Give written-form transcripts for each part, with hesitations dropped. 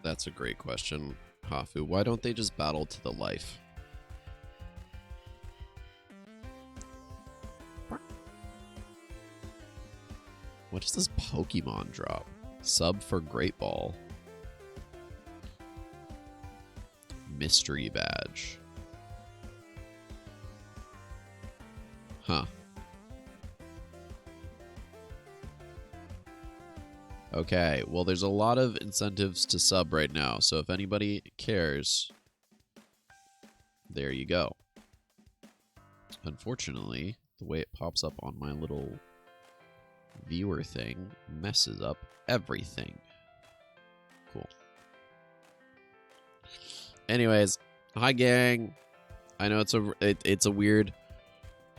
That's a great question, Hafu. Why don't they just battle to the life? What does this Pokemon drop? Sub for Great Ball. Mystery badge. Huh. Okay, well, there's a lot of incentives to sub right now, so if anybody cares, there you go. Unfortunately, the way it pops up on my little viewer thing messes up everything. Cool. Anyways, hi gang. I know it's a weird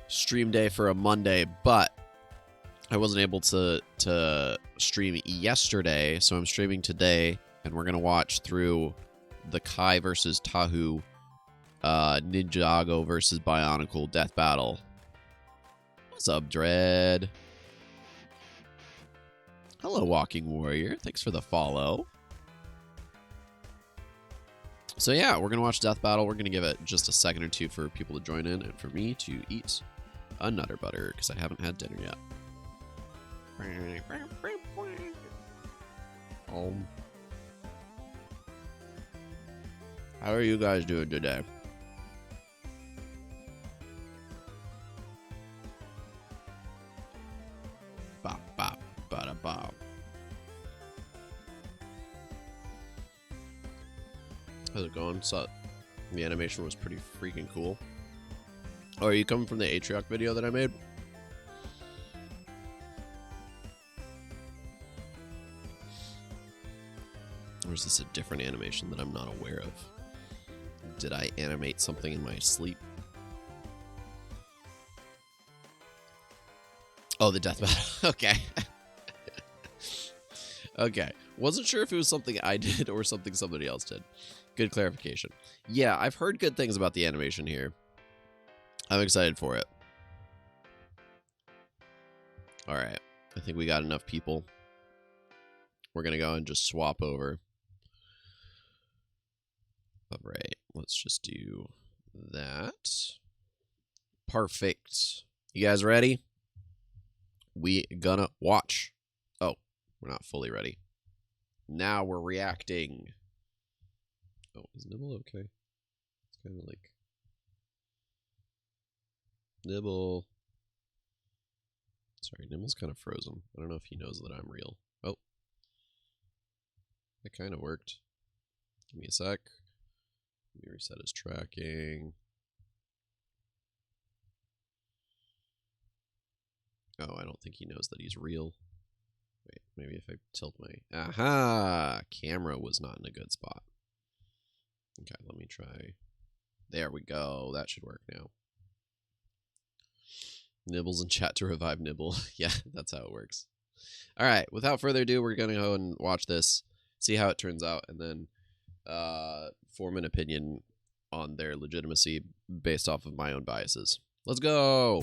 stream day for a Monday, but I wasn't able to stream yesterday, so I'm streaming today, and we're gonna watch through the Kai versus Tahu, Ninjago versus Bionicle Death Battle. What's up, Dread? Hello, Walking Warrior. Thanks for the follow. So yeah, we're gonna watch Death Battle. We're gonna give it just a second or two for people to join in, and for me to eat a Nutter Butter because I haven't had dinner yet. How are you guys doing today? Bop, bop, bada, bop. How's it going? So, the animation was pretty freaking cool. Oh, are you coming from the Atrioc video that I made? Or is this a different animation that I'm not aware of? Did I animate something in my sleep? Oh, the death battle. Okay. Okay. Wasn't sure if it was something I did or something somebody else did. Good clarification. Yeah, I've heard good things about the animation here. I'm excited for it. All right. I think we got enough people. We're going to go and just swap over. All right. Let's just do that. Perfect. You guys ready? We gonna watch. Oh, we're not fully ready. Now we're reacting. Oh, is Nibble okay? It's kind of like... Nibble. Sorry, Nibble's kind of frozen. I don't know if he knows that I'm real. Oh. That kind of worked. Give me a sec. Let me reset his tracking. Oh, I don't think he knows that he's real. Wait, maybe if I tilt my... Aha! Camera was not in a good spot. Okay, let me try. There we go. That should work now. Nibbles in chat to revive Nibble. Yeah, that's how it works. All right, without further ado, we're going to go and watch this, see how it turns out, and then form an opinion on their legitimacy based off of my own biases. Let's go!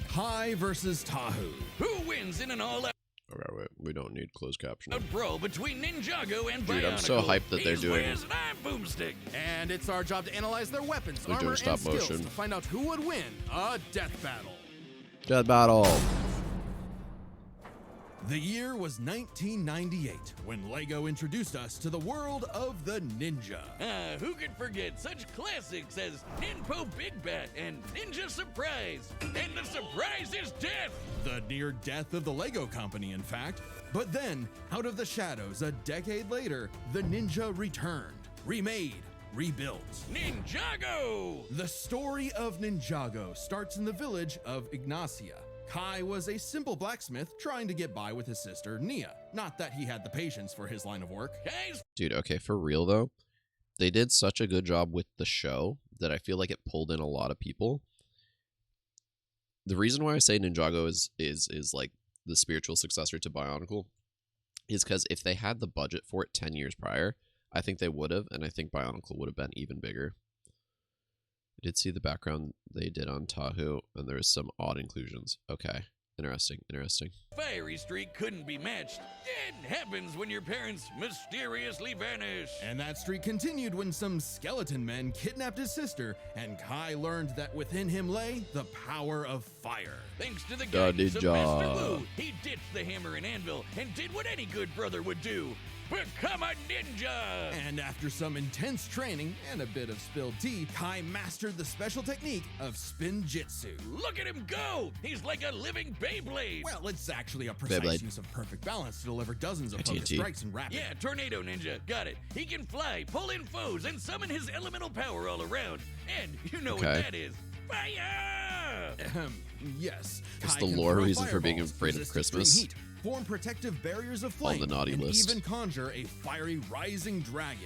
Kai versus Tahu. Who wins in an all-out Okay, wait, we don't need closed captioning. brawl between Ninjago and Bionicle? Dude, I'm so hyped that they're He's doing Wiz and I'm Boomstick. And it's our job to analyze their weapons, They're armor, doing stop and skills motion. to find out who would win a death battle. Death battle! The year was 1998 when LEGO introduced us to the world of the ninja. Who could forget such classics as Ninpo Big Bat and Ninja Surprise? And the surprise is death! The near death of the LEGO company, in fact. But then, out of the shadows, a decade later, the ninja returned, remade, rebuilt. Ninjago! The story of Ninjago starts in the village of Ignacia. Kai was a simple blacksmith trying to get by with his sister, Nia. Not that he had the patience for his line of work. Guys, Dude, okay, for real though, they did such a good job with the show that I feel like it pulled in a lot of people. The reason why I say Ninjago is like the spiritual successor to Bionicle is because if they had the budget for it 10 years prior, I think they would have, and I think Bionicle would have been even bigger. I did see the background they did on Tahu, and there was some odd inclusions. Okay. Interesting. fiery streak couldn't be matched. It happens when your parents mysteriously vanish. And that streak continued when some skeleton men kidnapped his sister, and Kai learned that within him lay the power of fire. Thanks to the guidance of ninja. Master Wu, he ditched the hammer and anvil and did what any good brother would do. Become a ninja! And after some intense training and a bit of spilled tea, Kai mastered the special technique of spin jitsu. Look at him go! He's like a living Beyblade! Well, it's actually a precise Beyblade. use of perfect balance to deliver dozens of focused TNT. strikes and rapid. Yeah, Tornado Ninja, got it. He can fly, pull in foes, and summon his elemental power all around. And you know what Okay. that is. Fire! Yes. What's Kai the can lore throw reason for being fireballs, afraid of resist extreme Christmas? heat, form protective barriers of On flame, the naughty and list. even conjure a fiery rising dragon.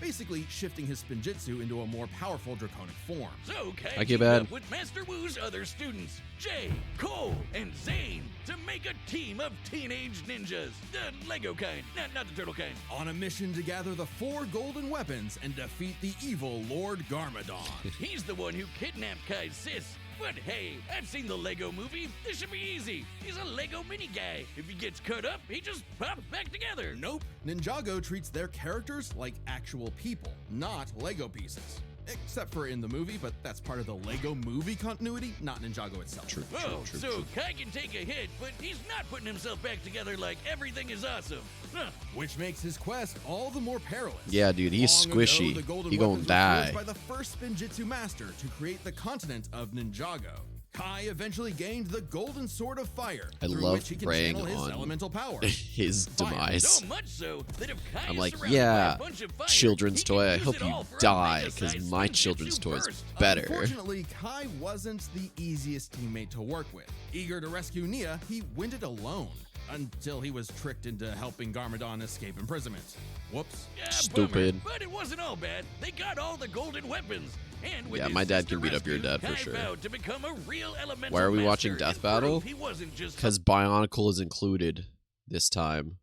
Basically, shifting his spinjitzu into a more powerful draconic form. So Kai I get teamed bad. up with Master Wu's other students, Jay, Cole, and Zane, to make a team of teenage ninjas. The Lego kind, not the turtle kind. On a mission to gather the 4 golden weapons and defeat the evil Lord Garmadon. He's the one who kidnapped Kai's sis. But hey, I've seen the Lego movie. This should be easy. He's a Lego mini guy. If he gets cut up, he just pops back together. Nope. Ninjago treats their characters like actual people, not Lego pieces. Except for in the movie, but that's part of the Lego movie continuity, not Ninjago itself. True. So Kai can take a hit, but he's not putting himself back together like everything is awesome. Huh. Which makes his quest all the more perilous. Yeah, dude, he's Long ago, squishy. the golden He gonna weapons were die. forged by the first Spinjitzu master to create the continent of Ninjago. Kai eventually gained the Golden Sword of Fire, I through love which he can preying channel his on elemental power. his Fire. demise. So much so that if Kai I'm is like, surrounded by yeah, a bunch of fire, children's he can toy. I use hope it you all for a die, mega-sized because my spinjitzu children's toy is burst. better. Unfortunately, Kai wasn't the easiest teammate to work with. Eager to rescue Nia, he went it alone. Until he was tricked into helping Garmadon escape imprisonment. Whoops. Yeah, Stupid. bummer, but it wasn't all bad. They got all the golden weapons. And with Yeah, his my dad sister can beat up your rescued, dad for Kai sure. vowed to become a real elemental Why are we master watching and Death prove Battle? He wasn't just Because Bionicle is included this time.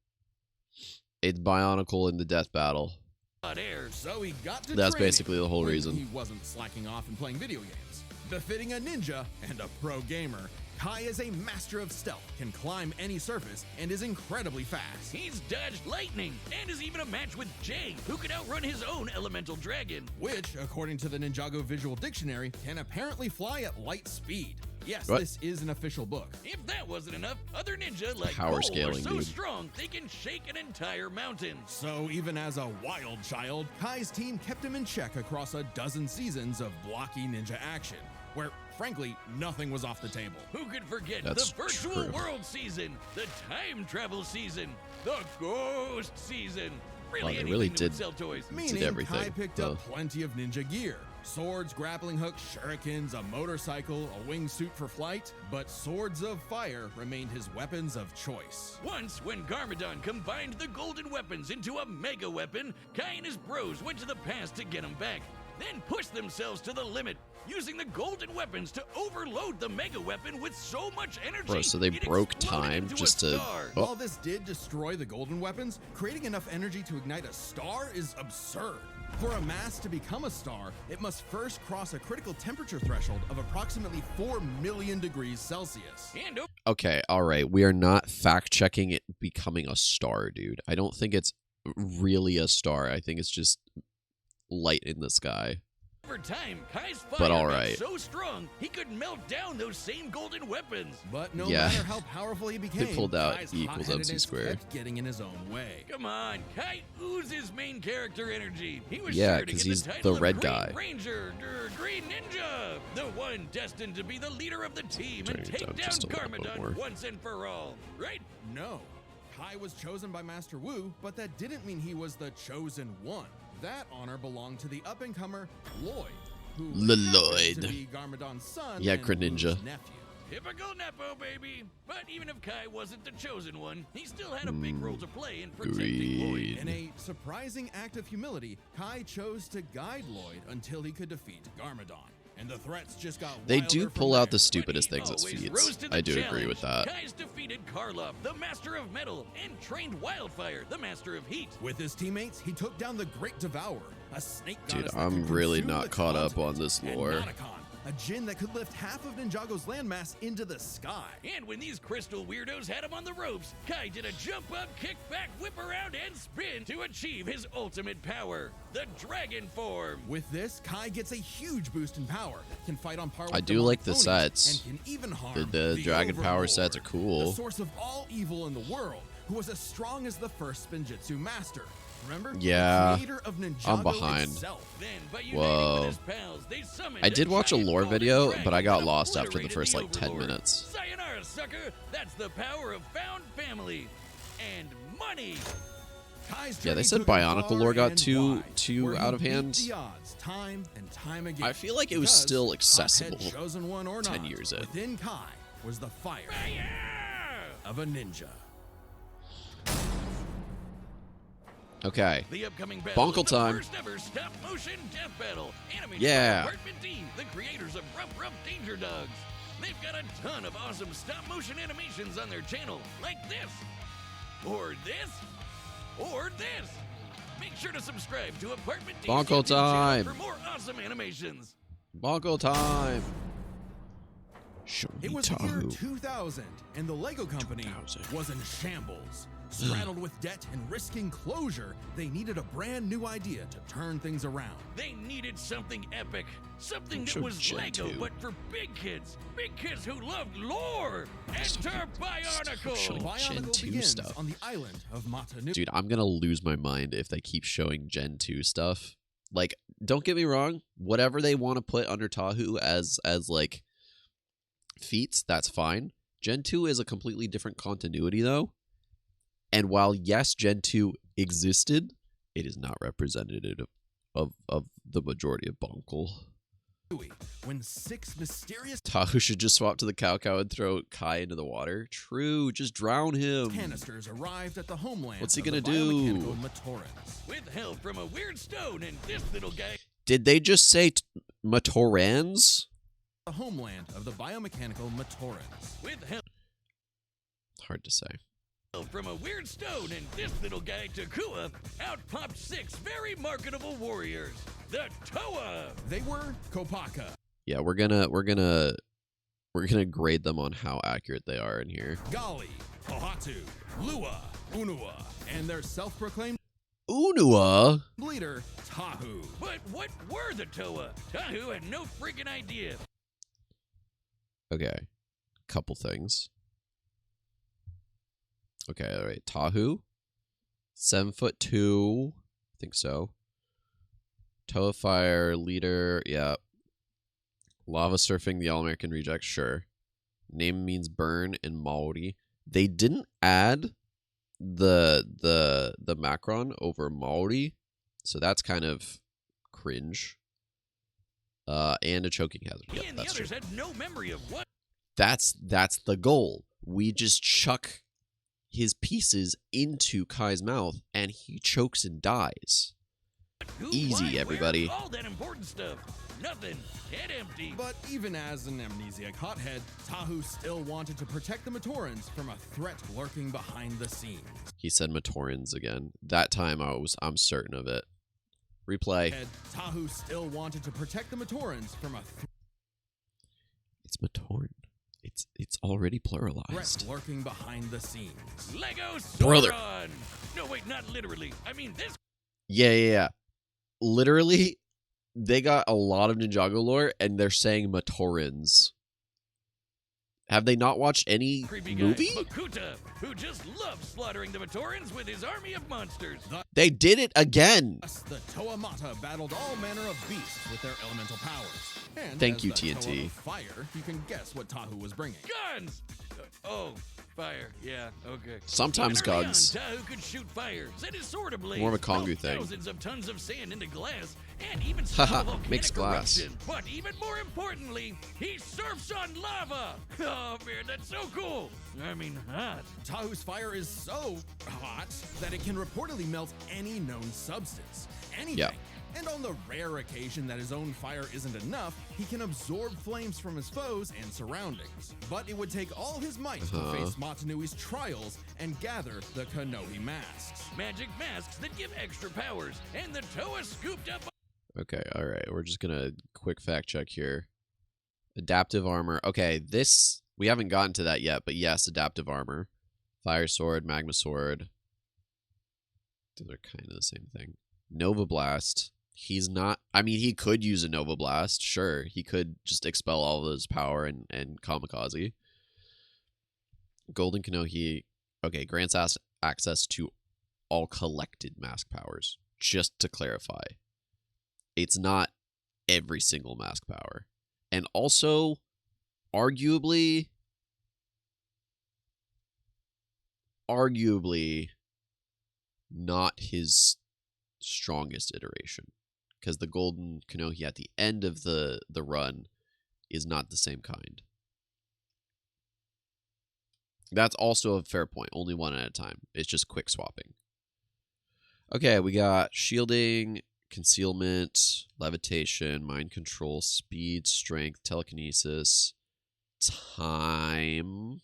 It's Bionicle in the Death Battle. hot air. So he got to That's training basically the whole when reason. He wasn't slacking off and playing video games. Befitting a ninja and a pro gamer, Kai is a master of stealth, can climb any surface, and is incredibly fast. He's dodged lightning and is even a match with Jay, who could outrun his own elemental dragon. Which, according to the Ninjago Visual Dictionary, can apparently fly at light speed. Yes, What? this is an official book. If that wasn't enough, other ninja like Power Cole are scaling, so dude. strong they can shake an entire mountain. So even as a wild child, Kai's team kept him in check across a dozen seasons of blocky ninja action, where, frankly, nothing was off the table. Who could forget That's the virtual true. world season, the time travel season, the ghost season? Really, Wow, they anything really that did- would sell toys. Meaning everything, Kai picked up plenty of ninja gear. Swords, grappling hooks, shurikens, a motorcycle, a wingsuit for flight, but swords of fire remained his weapons of choice. Once, when Garmadon combined the golden weapons into a mega weapon, Kai and his bros went to the past to get him back, then pushed themselves to the limit, using the golden weapons to overload the mega weapon with so much energy. Bro, so they it broke exploded time into a just to- star. Oh. While this did destroy the golden weapons, creating enough energy to ignite a star is absurd. For a mass to become a star, it must first cross a critical temperature threshold of approximately 4 million degrees Celsius. And Okay, all right. We are not fact-checking it becoming a star, dude. I don't think it's really a star. I think it's just light in the sky. over time, Kai's fire But all got right. so strong he could melt down those same golden weapons. But no Yeah. matter how powerful he became, pulled out Kai's E equals MC hot-headedness squared. kept getting in his own way. Come on, Kai oozes main character energy. He was Yeah, sure to 'cause get he's the title the of red Green guy. Ranger, Green Ninja, the one destined to be the leader of the team Turning and it take down down just a little bit more. Garmadon once and for all. Right? No. Kai was chosen by Master Wu, but that didn't mean he was the chosen one. That honor belonged to the up-and-comer Lloyd, who happened Lloyd. to be Garmadon's son Yeah, and Greninja. Wu's nephew. Typical Nepo, baby. But even if Kai wasn't the chosen one, he still had a big role to play in protecting Lloyd. Green. In a surprising act of humility, Kai chose to guide Lloyd until he could defeat Garmadon. And the threats just got They wilder do from pull out there. the stupidest But he things as always feats. rose to the I do agree with challenge. that. Kai's defeated Karloff, the Master of Metal, and trained Wildfire, the Master of Heat. With his teammates, he took down the Great Devourer, a snake Dude, goddess that I'm could really consume not the caught up on continent, this and lore. Noticon, a djinn that could lift half of Ninjago's landmass into the sky. And when these crystal weirdos had him on the ropes, Kai did a jump up, kick back, whip around, and spin to achieve his ultimate power, the dragon form. With this, Kai gets a huge boost in power, can fight on par with I do demonic like the ponies, sets. and can even harm The dragon power Overlord, sets are cool. the source of all evil in the world, who was as strong as the first Spinjitzu master. Remember? Yeah, the creator of Ninjago I'm behind. Itself. Then, by uniting Whoa. with his pals, they summoned I did watch a giant lore golden video, dragon but I got that lost after the obliterated first like 10 Overlord. minutes. Sayonara, sucker! That's the power of found family and money. Kai's Yeah, they journey said took him Bionicle far lore got and too wide, where he out of beat hand. the odds time and time again. I feel like it was Because, still accessible Hothead chosen one or 10 not, years in. within Kai was the fire Fire! of a ninja. Okay. The upcoming battle Bonkle is the time. first ever stop-motion death battle, animated Yeah. by Department D, the creators of Rough Danger Dogs. They've got a ton of awesome stop-motion animations on their channel, like this, or this, or this. Make sure to subscribe to Apartment D's Bonkle YouTube channel time. for more awesome animations. Bonko time. Show me It was the year Tahu. 2000, and the Lego company 2000. was in shambles. Straddled with debt and risking closure, they needed a brand new idea to turn things around. They needed something epic, something that Show was Gen Lego, 2. but for big kids who loved lore. Enter Bionicle. showing Gen Bionicle 2 begins stuff. on the island of Matanu. Dude, I'm gonna lose my mind if they keep showing Gen 2 stuff. Like, don't get me wrong, whatever they want to put under Tahu as like feats, that's fine. Gen 2 is a completely different continuity though. And while yes, Gen 2 existed, it is not representative of the majority of Bonkle. When 6 mysterious Tahu should just swap to the Cow and throw Kai into the water. True, just drown him. canisters arrived at the homeland What's he of the gonna do? biomechanical Matorans. With help from a weird stone and this little guy. Did they just say Matorans? The homeland of the biomechanical Matorans. With help Hard to say. from a weird stone and this little guy Takua, out popped 6 very marketable warriors. The Toa. They were Kopaka, Yeah, we're gonna grade them on how accurate they are in here. Gali, Pohatu, Lua, Unua, and their self-proclaimed Unua? leader, Tahu. But what were the Toa? Tahu had no freaking idea. Okay. Couple things. Okay, all right. Tahu. 7'2". I think so. Toa Fire, leader, yeah. Lava surfing, the All-American reject, sure. Name means burn in Maori. They didn't add the Macron over Maori, so that's kind of cringe. And a choking hazard. He Yep, and the that's others true. had no memory of what. That's the goal. We just chuck his pieces into Kai's mouth, and he chokes and dies. Who, Easy, why, where, everybody. all that important stuff. Nothing. Head empty. But even as an amnesiac hothead, Tahu still wanted to protect the Matorans from a threat lurking behind the scenes. He said Matorans again. That time I'm certain of it. Replay. Tahu still wanted to protect the Matorans from a It's Matoran. It's already threat pluralized. lurking behind the scenes. Lego Sauron. Brother. No, wait, not literally. I mean this. Yeah. Literally, they got a lot of Ninjago lore, and they're saying Matorans. Have they not watched any Creepy guy, movie? Makuta, who just loves slaughtering the Matorans with his army of monsters. They did it again. Thus, the Toamata battled all manner of beasts with their elemental powers. And Thank as you, the TNT. Toa of fire, you can guess what Tahu was bringing. Guns! Oh, fire. Yeah, okay. Sometimes Even early guns. on, Tahu could shoot fire, set his sword ablaze, More of a Kongu melt thing. thousands of tons of sand into glass, and even stop a Haha, volcanic makes glass. eruption. But even more importantly, he surfs on lava. Oh man, that's so cool. I mean, hot. Tahu's fire is so hot that it can reportedly melt any known substance. Anything. Yeah. And on the rare occasion that his own fire isn't enough, he can absorb flames from his foes and surroundings. But it would take all his might to face Matanui's trials and gather the Kanohi masks. Magic masks that give extra powers, and the Toa scooped up. Okay, all right. We're just gonna quick fact check here. Adaptive armor. Okay, this we haven't gotten to that yet, but yes, adaptive armor. Fire sword, magma sword. They're kind of the same thing. Nova Blast. He's not. I mean, he could use a Nova Blast. Sure, he could just expel all of his power and kamikaze. Golden Kanohi. Okay, grants access to all collected mask powers. Just to clarify, it's not every single mask power. And also, arguably, not his strongest iteration. Because the Golden Kanohi at the end of the run is not the same kind. That's also a fair point. Only one at a time. It's just quick swapping. Okay, we got shielding, concealment, levitation, mind control, speed, strength, telekinesis, time.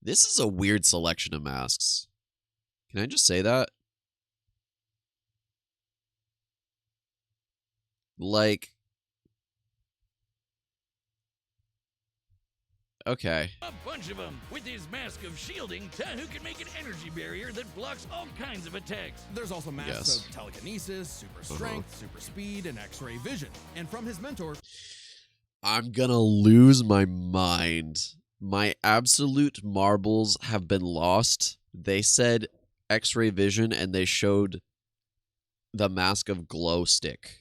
This is a weird selection of masks. Can I just say that? Like, okay. A bunch of them. With his mask of shielding, Tahu can make an energy barrier that blocks all kinds of attacks. There's also masks of telekinesis, super strength, super speed, and X-ray vision. And from his mentor, I'm gonna lose my mind. My absolute marbles have been lost. They said X-ray vision and they showed the mask of glow stick.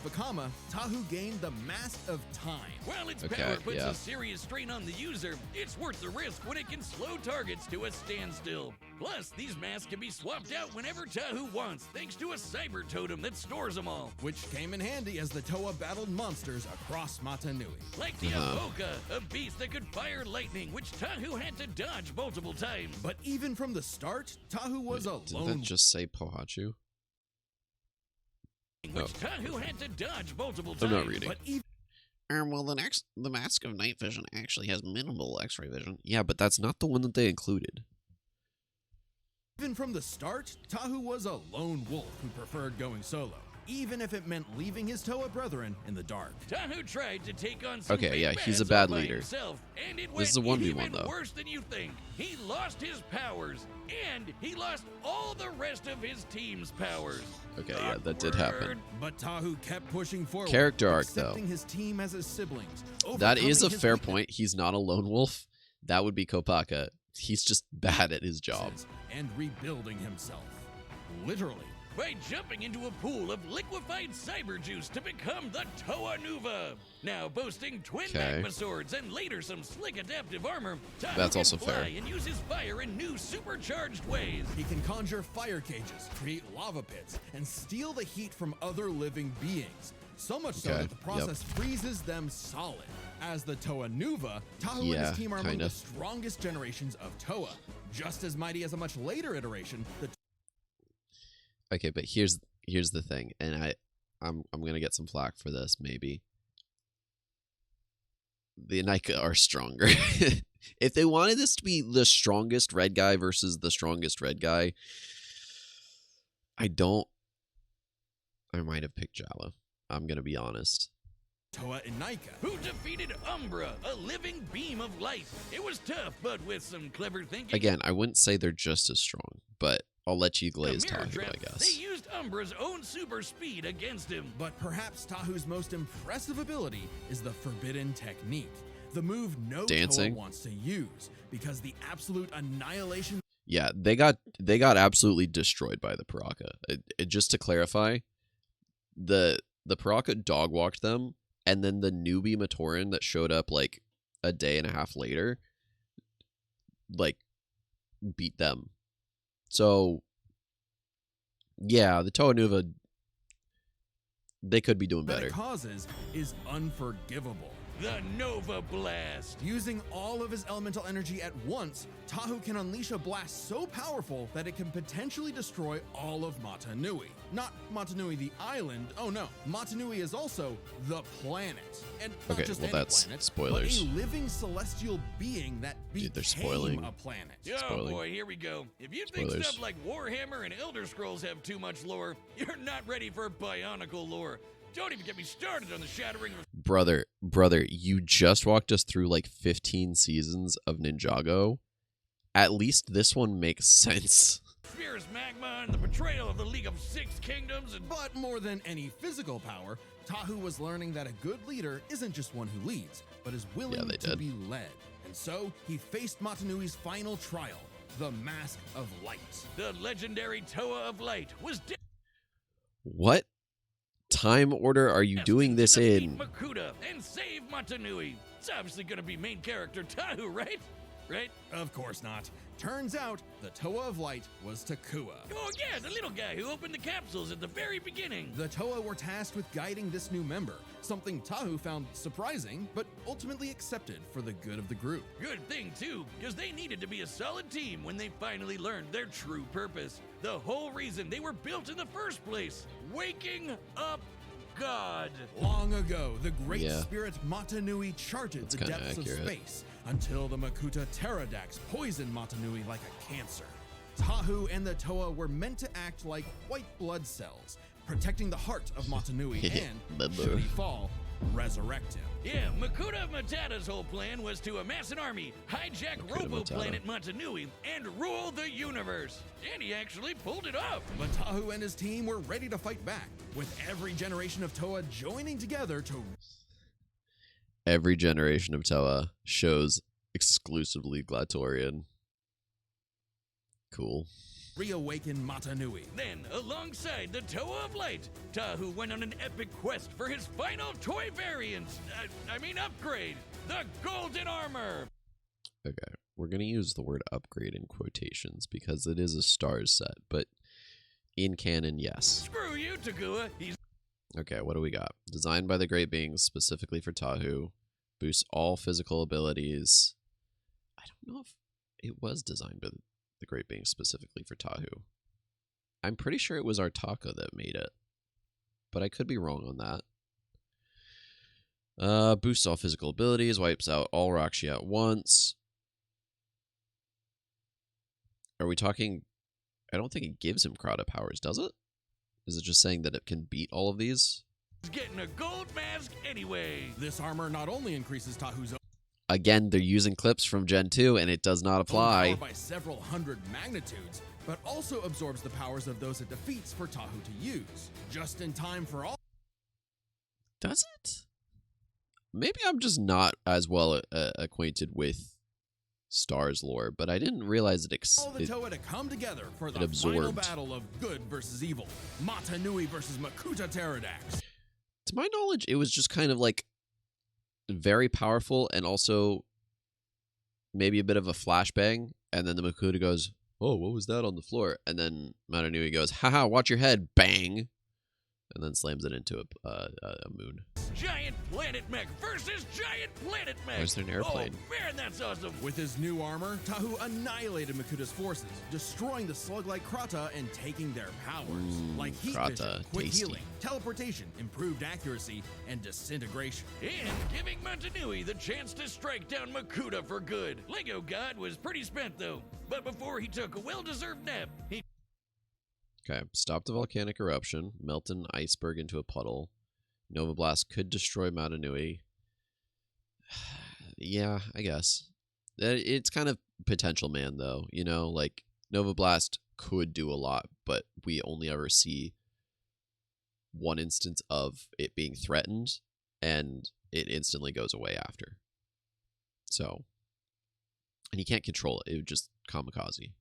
Vakama, Tahu gained the Mask of Time. While its power puts a serious strain on the user, it's worth the risk when it can slow targets to a standstill. Plus, these masks can be swapped out whenever Tahu wants, thanks to a cyber totem that stores them all. Which came in handy as the Toa battled monsters across Mata Nui. Like the Avoka, a beast that could fire lightning, which Tahu had to dodge multiple times. But even from the start, Tahu was a Did lone... that just say Pohachu? Which Tahu had to dodge multiple times. I'm not reading. But even Well, the Mask of Night Vision actually has minimal X-ray vision. Yeah, but that's not the one that they included. Even from the start, Tahu was a lone wolf who preferred going solo, even if it meant leaving his Toa brethren in the dark. Tahu tried to take on some Okay, yeah, he's a bad bad by leader. Himself, and it This is a went 1v1 even though. worse than you think. He lost his powers, and he lost all the rest of his team's powers. Okay, yeah, that did happen. But Tahu kept pushing forward, Character arc, though. accepting his team as his siblings. That is a overcoming his fair weaknesses, point. He's not a lone wolf. That would be Kopaka. He's just bad at his job. and rebuilding himself. Literally. By jumping into a pool of liquefied cyber juice to become the Toa Nuva. Now boasting twin magma swords and later some slick adaptive armor, Tahu That's can also fly fair. and use his fire in new supercharged ways. He can conjure fire cages, create lava pits, and steal the heat from other living beings. So much so that the process freezes them solid. As the Toa Nuva, Tahu and his team are among the strongest generations of Toa. Just as mighty as a much later iteration, the Okay, but here's the thing, and I'm gonna get some flack for this, maybe. The Nika are stronger. If they wanted this to be the strongest red guy versus the strongest red guy, I might have picked Jala. I'm gonna be honest. Toa and Nika, who defeated Umbra, a living beam of light. It was tough, but with some clever thinking. Again, I wouldn't say they're just as strong, but I'll let you glaze Tahu, I guess. They used Umbra's own super speed against him. But perhaps Tahu's most impressive ability is the Forbidden Technique. The move no Toa wants to use, because the absolute annihilation... Yeah, they got absolutely destroyed by the Paraka. Just to clarify, the Paraka dog-walked them, and then the newbie Matoran that showed up like a day and a half later, like, beat them. So, yeah, the Toa Nuva, they could be doing better. That it causes is unforgivable. The Nova Blast. Using all of his elemental energy at once, Tahu can unleash a blast so powerful that it can potentially destroy all of Mata Nui. Not Mata Nui the island, oh no. Mata Nui is also the planet. And not just any that's planet, spoilers. but a living celestial being that became Dude, they're spoiling. a planet. Oh boy, here we go. If you think stuff like Warhammer and Elder Scrolls have too much lore, you're not ready for Bionicle lore. Don't even get me started on the shattering of Brother, you just walked us through like 15 seasons of Ninjago. At least this one makes sense. fierce magma and the betrayal of the League of Six Kingdoms and... But more than any physical power, Tahu was learning that a good leader isn't just one who leads, but is willing to be led. And so, he faced Matanui's final trial, the Mask of Light. The legendary Toa of Light was What time order are you doing this in? Makuta and save Matanui. It's obviously going to be main character Tahu, right? Right? Of course not. Turns out, the Toa of Light was Takua. Oh yeah, the little guy who opened the capsules at the very beginning. The Toa were tasked with guiding this new member, something Tahu found surprising, but ultimately accepted for the good of the group. Good thing too, because they needed to be a solid team when they finally learned their true purpose. The whole reason they were built in the first place. Waking up God. Long ago, the great spirit Matanui charted That's the depths accurate. of space until the Makuta Pterodax poisoned Matanui like a cancer. Tahu and the Toa were meant to act like white blood cells, protecting the heart of Matanui and, should he fall, resurrect him. Yeah, Makuta Matata's whole plan was to amass an army, hijack Robo-Planet Matanui, and rule the universe. And he actually pulled it off. But Tahu and his team were ready to fight back, with every generation of Toa joining together to... Every generation of Toa shows exclusively Glatorian. Cool. reawaken Matanui. Then, alongside the Toa of Light, Tahu went on an epic quest for his final toy variant. Upgrade. The Golden Armor. Okay, we're going to use the word upgrade in quotations because it is a stars set, but in canon, yes. Screw you, Takua. He's... Okay, what do we got? Designed by the Great Beings specifically for Tahu. Boosts all physical abilities. I don't know if it was designed by the Great Beings specifically for Tahu. I'm pretty sure it was Artaka that made it, but I could be wrong on that. Boosts all physical abilities, wipes out all Rakshi at once. Are we talking... I don't think it gives him Crowda powers, does it? Is it just saying that it can beat all of these? He's getting a gold mask anyway. This armor not only increases Tahu's Again, they're using clips from Gen 2, and it does not apply. power by several hundred magnitudes, but also absorbs the powers of those it defeats for Tahu to use. Just in time for all... Does it? Maybe I'm just not as well acquainted with Stars lore, but I didn't realize all the Toa to come together for the final absorbed. battle of good versus evil. Matanui versus Makuta Pterodax. To my knowledge, it was just kind of like very powerful and also maybe a bit of a flashbang, and then the Makuta goes, "Oh, what was that on the floor?" And then Matanui goes, "Haha, watch your head, bang!" And then slams it into a moon. Giant planet mech versus giant planet mech. Where's there an airplane? Oh, man, that's awesome. With his new armor, Tahu annihilated Makuta's forces, destroying the slug-like Krata and taking their powers. Like heat Krata, vision, quick tasty. healing, teleportation, improved accuracy, and disintegration. And giving Matanui the chance to strike down Makuta for good. Lego God was pretty spent, though. But before he took a well-deserved nap, he... Okay, stop the volcanic eruption, melt an iceberg into a puddle. Nova Blast could destroy Matanui. Yeah, I guess. It's kind of potential man, though. You know, like, Nova Blast could do a lot, but we only ever see one instance of it being threatened, and it instantly goes away after. So, and he can't control it. It would just kamikaze.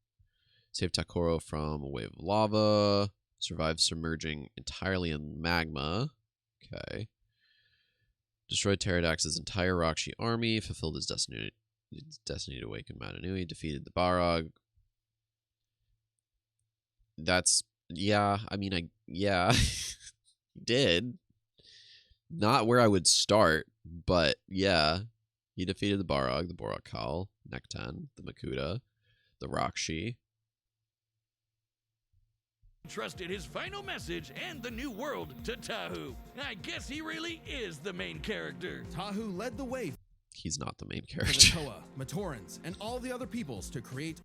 Save Takoro from a wave of lava. Survive submerging entirely in magma. Okay. Destroyed Pterodax's entire Rakshi army. Fulfilled his destiny to awaken Matanui. Defeated the Bohrok. That's... Yeah, yeah. He did. Not where I would start, but yeah. He defeated the Bohrok Khal, Nekton, the Makuta, the Rakshi. trusted his final message and the new world to Tahu. I guess he really is the main character. Tahu led the way He's not the main for the character. Toa, Matorans, and all the other peoples to create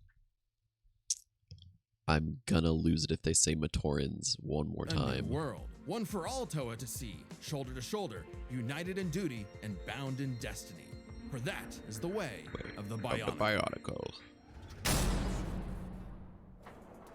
I'm gonna lose it if they say Matorans one more a new time. world One for all Toa to see, shoulder to shoulder, united in duty and bound in destiny. For that is the way of the Bionicle. Bionicle.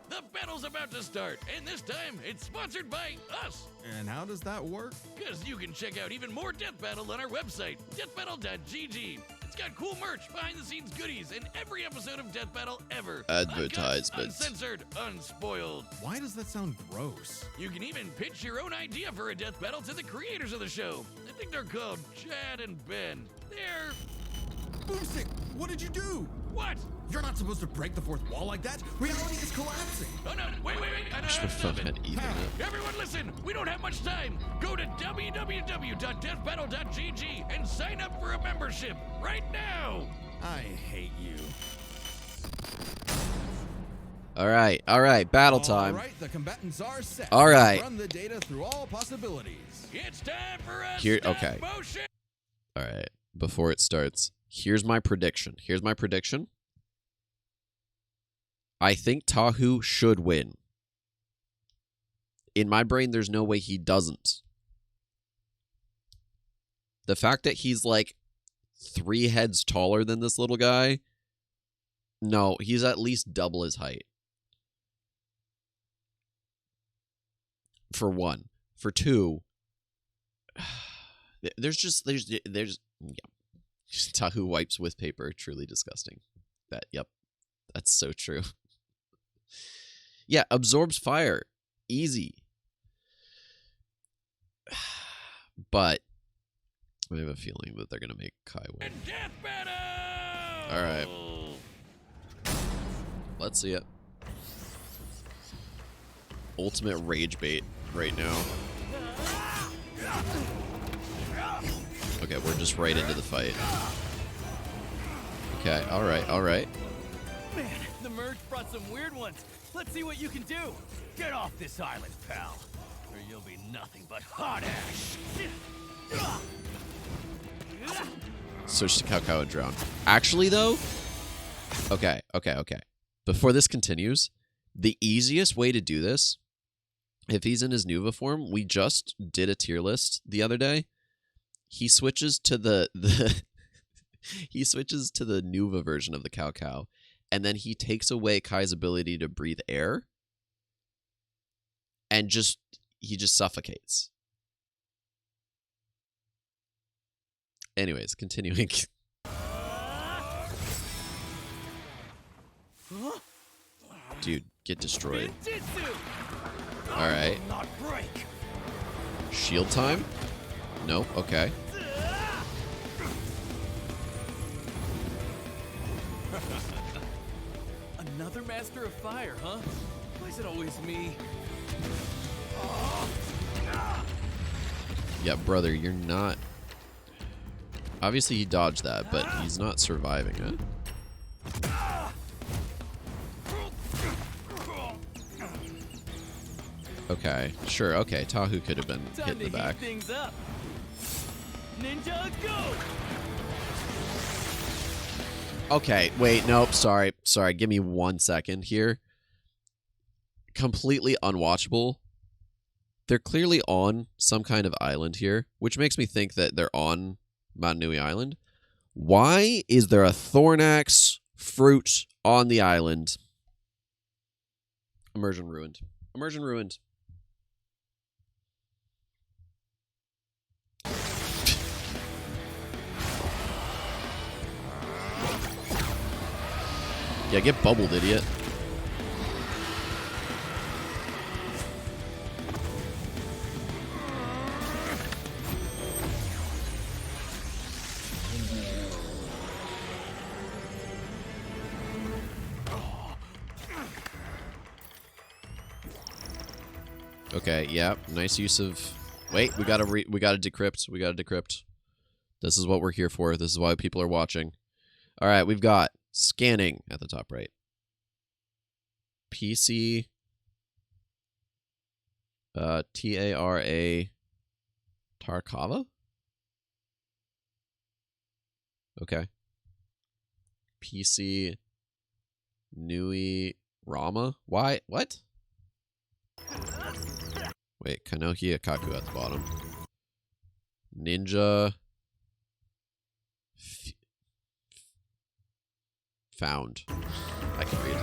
The battle's about to start, and this time it's sponsored by us. And how does that work? Because you can check out even more Death Battle on our website, deathbattle.gg. It's got cool merch, behind-the-scenes goodies, and every episode of Death Battle ever. Advertisements. Uncut, uncensored, unspoiled. Why does that sound gross? You can even pitch your own idea for a death battle to the creators of the show. I think they're called Chad and Ben. They're... Boomstick, what did you do? What? You're not supposed to break the fourth wall like that. Reality is collapsing. Oh no, wait. I know how to stop it. Everyone listen, we don't have much time. Go to www.deathbattle.gg and sign up for a membership right now. I hate you. All right, battle time. All right, the combatants are set. All right. Run the data through all possibilities. It's time for us Here, to okay. motion. All right, before it starts, here's my prediction. I think Tahu should win. In my brain, there's no way he doesn't. The fact that he's like 3 heads taller than this little guy, no, he's at least double his height. For one. For two, there's Tahu wipes with paper, truly disgusting. That's so true. Yeah, absorbs fire. Easy. But I have a feeling that they're going to make Kai win. Death battle! All right. Let's see it. Ultimate rage bait right now. Okay, we're just right into the fight. Okay, all right. Man, the merge brought some weird ones. Let's see what you can do. Get off this island, pal, or you'll be nothing but hot ash. Switch to Cao and drown. Actually, though, okay. Before this continues, the easiest way to do this, if he's in his Nuva form, we just did a tier list the other day. He switches to the he switches to the Nuva version of the Cao, and then he takes away Kai's ability to breathe air, and he just suffocates. Anyways, continuing. Dude, get destroyed. All right. Not break. Shield time? Nope. Okay. Another master of fire, huh? Why is it always me? Yeah, brother, you're not... Obviously, he dodged that, but he's not surviving it. Okay, sure, okay. Tahu could have been hit in the back. Things up. Ninja, go! Okay, wait, nope, sorry, give me 1 second here. Completely unwatchable. They're clearly on some kind of island here, which makes me think that they're on Mount Nui Island. Why is there a Thornax fruit on the island? Immersion ruined. Yeah, get bubbled, idiot. Okay, yeah, nice use of... Wait, we gotta decrypt. This is what we're here for. This is why people are watching. All right, we've got scanning at the top right. PC... T-A-R-A... Tarkava? Okay. PC... Nui... Rama? Why? What? Wait, Kanohi Akaku at the bottom. Ninja. Found. I can read.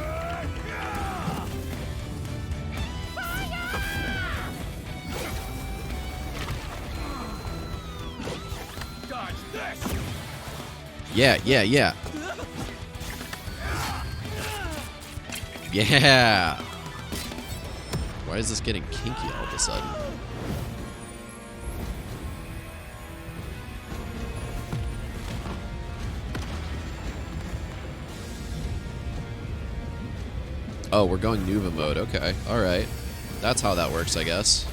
Dodge this! Yeah. Yeah! Why is this getting kinky all of a sudden? Oh, we're going Nuva mode. Okay. Alright. That's how that works, I guess.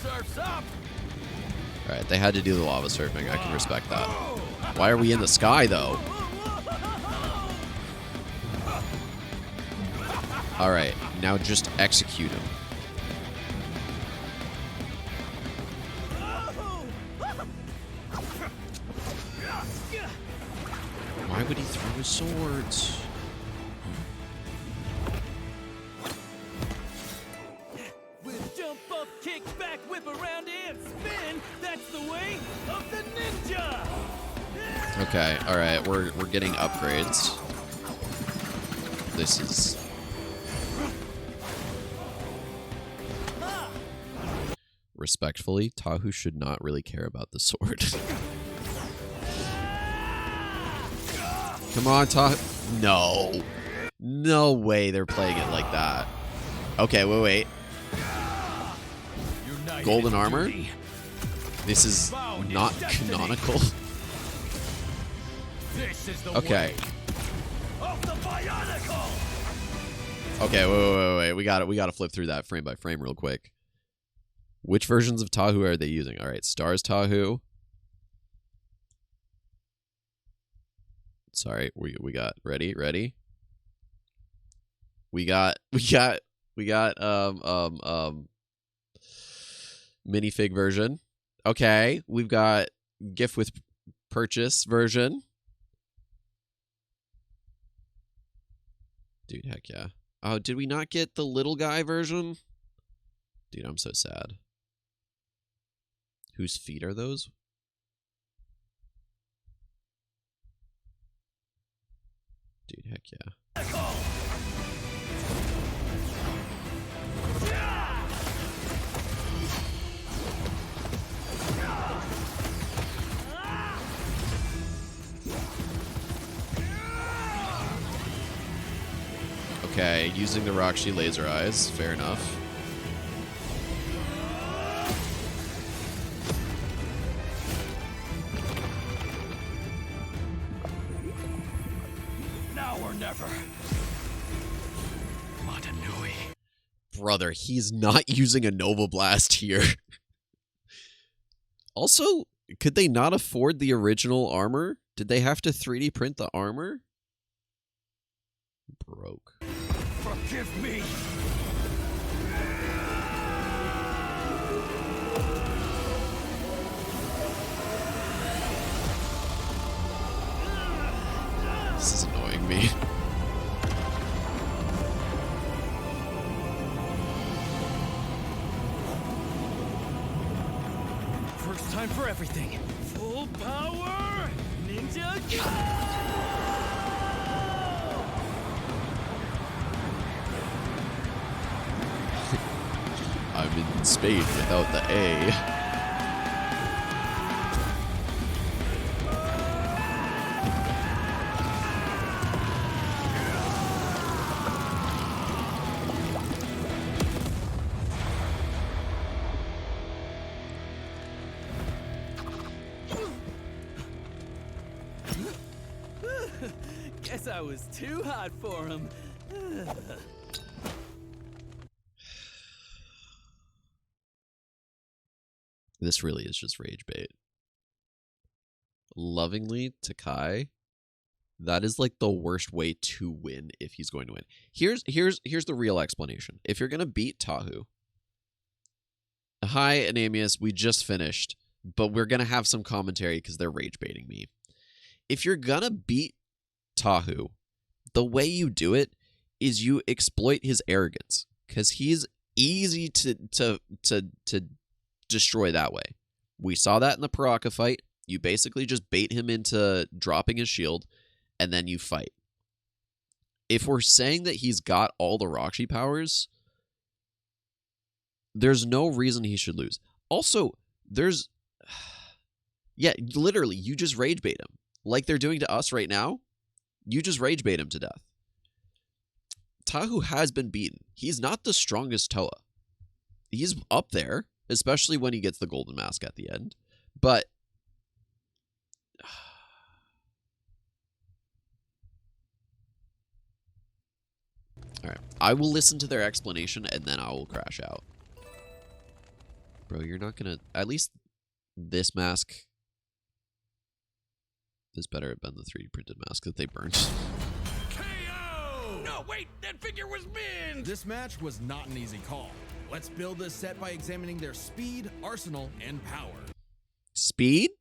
Surf's up! Alright, they had to do the lava surfing. I can respect that. Why are we in the sky, though? Alright, now just execute him. Why would he throw his swords? With jump up, kick back, whip around, and spin, that's the way of the ninja! Okay, alright, we're getting upgrades. This is... Respectfully, Tahu should not really care about the sword. Come on, Tahu. No. No way they're playing it like that. Okay, wait. United Golden in armor? duty. This is Bound in not destiny. canonical. This is the Okay. way of the Bionicle! Okay, wait. We gotta flip through that frame by frame real quick. Which versions of Tahu are they using? Alright, Stars Tahu. Sorry, we got ready? We got minifig version. Okay, we've got gift with purchase version. Dude, heck yeah. Oh, did we not get the little guy version? Dude, I'm so sad. Whose feet are those? Dude, heck yeah. Okay, using the Rakshi laser eyes. Fair enough. Now or never. Matanui. Brother, he's not using a Nova Blast here. Also, could they not afford the original armor? Did they have to 3D print the armor? Broke. Forgive me. This is annoying me. First time for everything. Full power! Ninja go! I'm in Spain without the A. Guess I was too hot for him. This really is just rage bait. Lovingly, Takai. That is like the worst way to win if he's going to win. Here's the real explanation. If you're gonna beat Tahu. Hi, Anamius, we just finished, but we're gonna have some commentary because they're rage baiting me. If you're gonna beat Tahu, the way you do it is you exploit his arrogance. Because he's easy to destroy that way. We saw that in the Paraka fight. You basically just bait him into dropping his shield, and then you fight. If we're saying that he's got all the Roxy powers, there's no reason he should lose. Also, there's... Yeah, literally, you just rage bait him. Like they're doing to us right now, you just rage bait him to death. Tahu has been beaten. He's not the strongest Toa. He's up there, especially when he gets the golden mask at the end. But... Alright, I will listen to their explanation, and then I will crash out. Bro, you're not gonna... At least this mask... is better than the 3D printed mask that they burned. KO! No, wait, that figure was mint! This match was not an easy call. Let's build this set by examining their speed, arsenal, and power. Speed?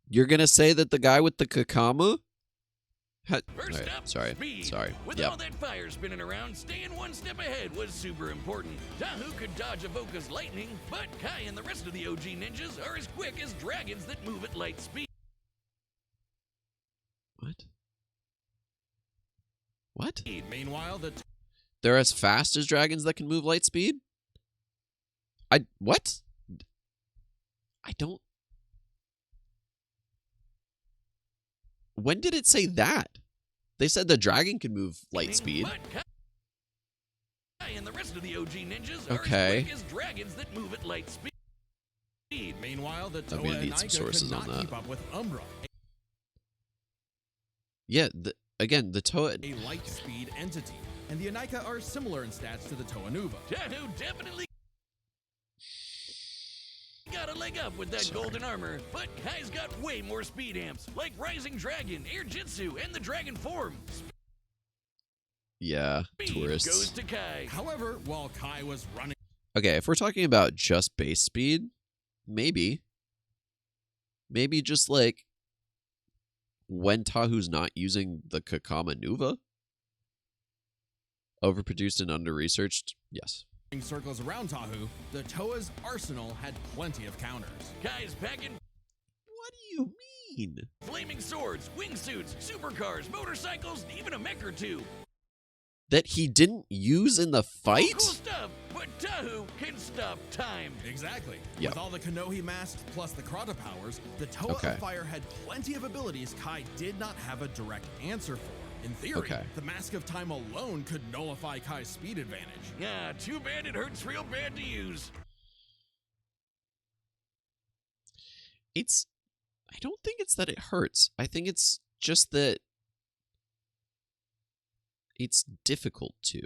You're gonna say that the guy with the Kakama? First right, up, sorry. speed. Sorry. With Yep. all that fire spinning around, staying one step ahead was super important. Tahu could dodge Avoca's lightning, but Kai and the rest of the OG ninjas are as quick as dragons that move at light speed. What? What? Meanwhile, They're as fast as dragons that can move light speed? What? I don't... When did it say that? They said the dragon can move light speed. But Kai and the rest of the OG ninjas are Okay. as quick as dragons that move at light speed. Meanwhile, the I'm Toa gonna and need some Ica sources could on not that. keep up with Umbra, Yeah, again, the Toa... a light speed entity, and the Anika are similar in stats to the Toa Nuva. Tahu definitely got a leg up with that Sorry. golden armor, but Kai's got way more speed amps, like Rising Dragon, Air Jitsu, and the Dragon Form. Yeah, Speed tourists. goes to Kai. However, while Kai was running Okay, if we're talking about just base speed, maybe. Maybe just like when Tahu's not using the Kakama Nuva. Overproduced and under-researched? Yes. circles around Tahu, the Toa's arsenal had plenty of counters. Kai's packing What do you mean? flaming swords, wingsuits, supercars, motorcycles, even a mech or two. That he didn't use in the fight? Cool stuff, but Tahu can stop time. Exactly. Yep. With all the Konohi masks plus the Krata powers, the Toa Okay. of Fire had plenty of abilities Kai did not have a direct answer for. In theory, Okay. the Mask of Time alone could nullify Kai's speed advantage. Ah, too bad it hurts real bad to use. I don't think it's that it hurts. I think it's just that it's difficult to.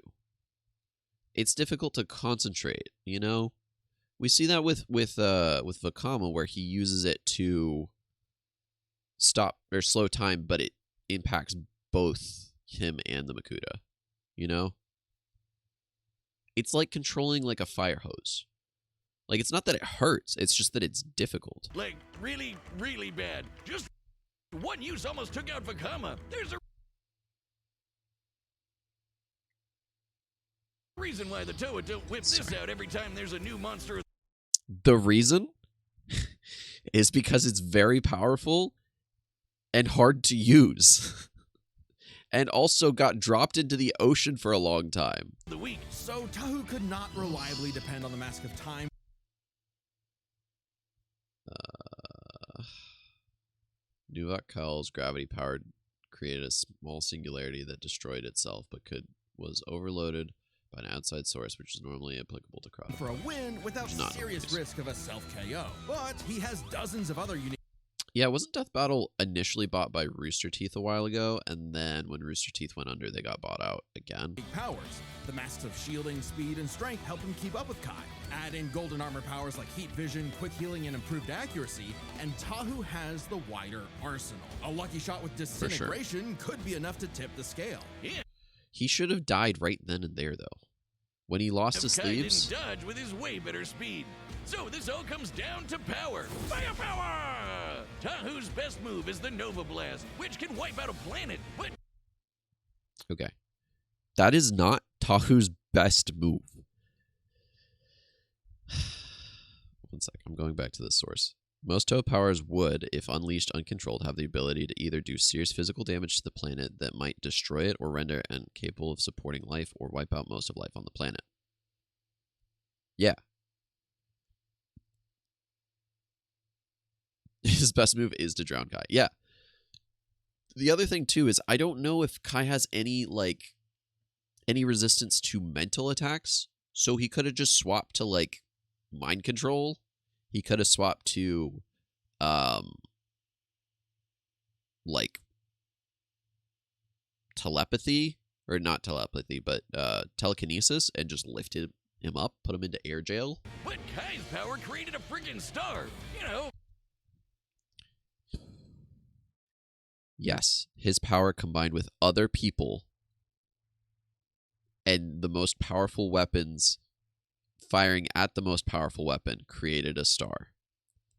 It's difficult to concentrate, you know? We see that with Vakama, where he uses it to stop or slow time, but it impacts both him and the Makuta, you know? It's like controlling like a fire hose. Like, it's not that it hurts, it's just that it's difficult. Like, really, really bad. Just one use almost took out Vakama. There's a reason why the Toa don't whip this out every time there's a new monster. The reason is because it's very powerful and hard to use. And also got dropped into the ocean for a long time. The week. So Tahu could not reliably depend on the Mask of Time. Nuvok Kyle's gravity-powered created a small singularity that destroyed itself, but was overloaded by an outside source, which is normally applicable to Crowd. For a win without Not serious always. risk of a self-KO. But he has dozens of other unique Yeah, wasn't Death Battle initially bought by Rooster Teeth a while ago, and then when Rooster Teeth went under, they got bought out again? powers. The masks of shielding, speed, and strength help him keep up with Kai. Add in golden armor powers like heat vision, quick healing, and improved accuracy, and Tahu has the wider arsenal. A lucky shot with disintegration could be enough to tip the scale. Yeah, He should have died right then and there, though. When he lost his Kai sleeves. didn't dodge with his way better speed. So this all comes down to power. Firepower! Tahu's best move is the Nova Blast, which can wipe out a planet, but Okay. That is not Tahu's best move. One sec, I'm going back to this source. Most Toa powers would, if unleashed uncontrolled, have the ability to either do serious physical damage to the planet that might destroy it or render it incapable of supporting life or wipe out most of life on the planet. Yeah. His best move is to drown Kai. Yeah. The other thing, too, is I don't know if Kai has any resistance to mental attacks. So he could have just swapped to, like, mind control. He could have swapped to, like, telepathy. Or not telepathy, but telekinesis, and just lifted him up, put him into air jail. But Kai's power created a freaking star, you know. Yes, his power combined with other people and the most powerful weapons firing at the most powerful weapon created a star.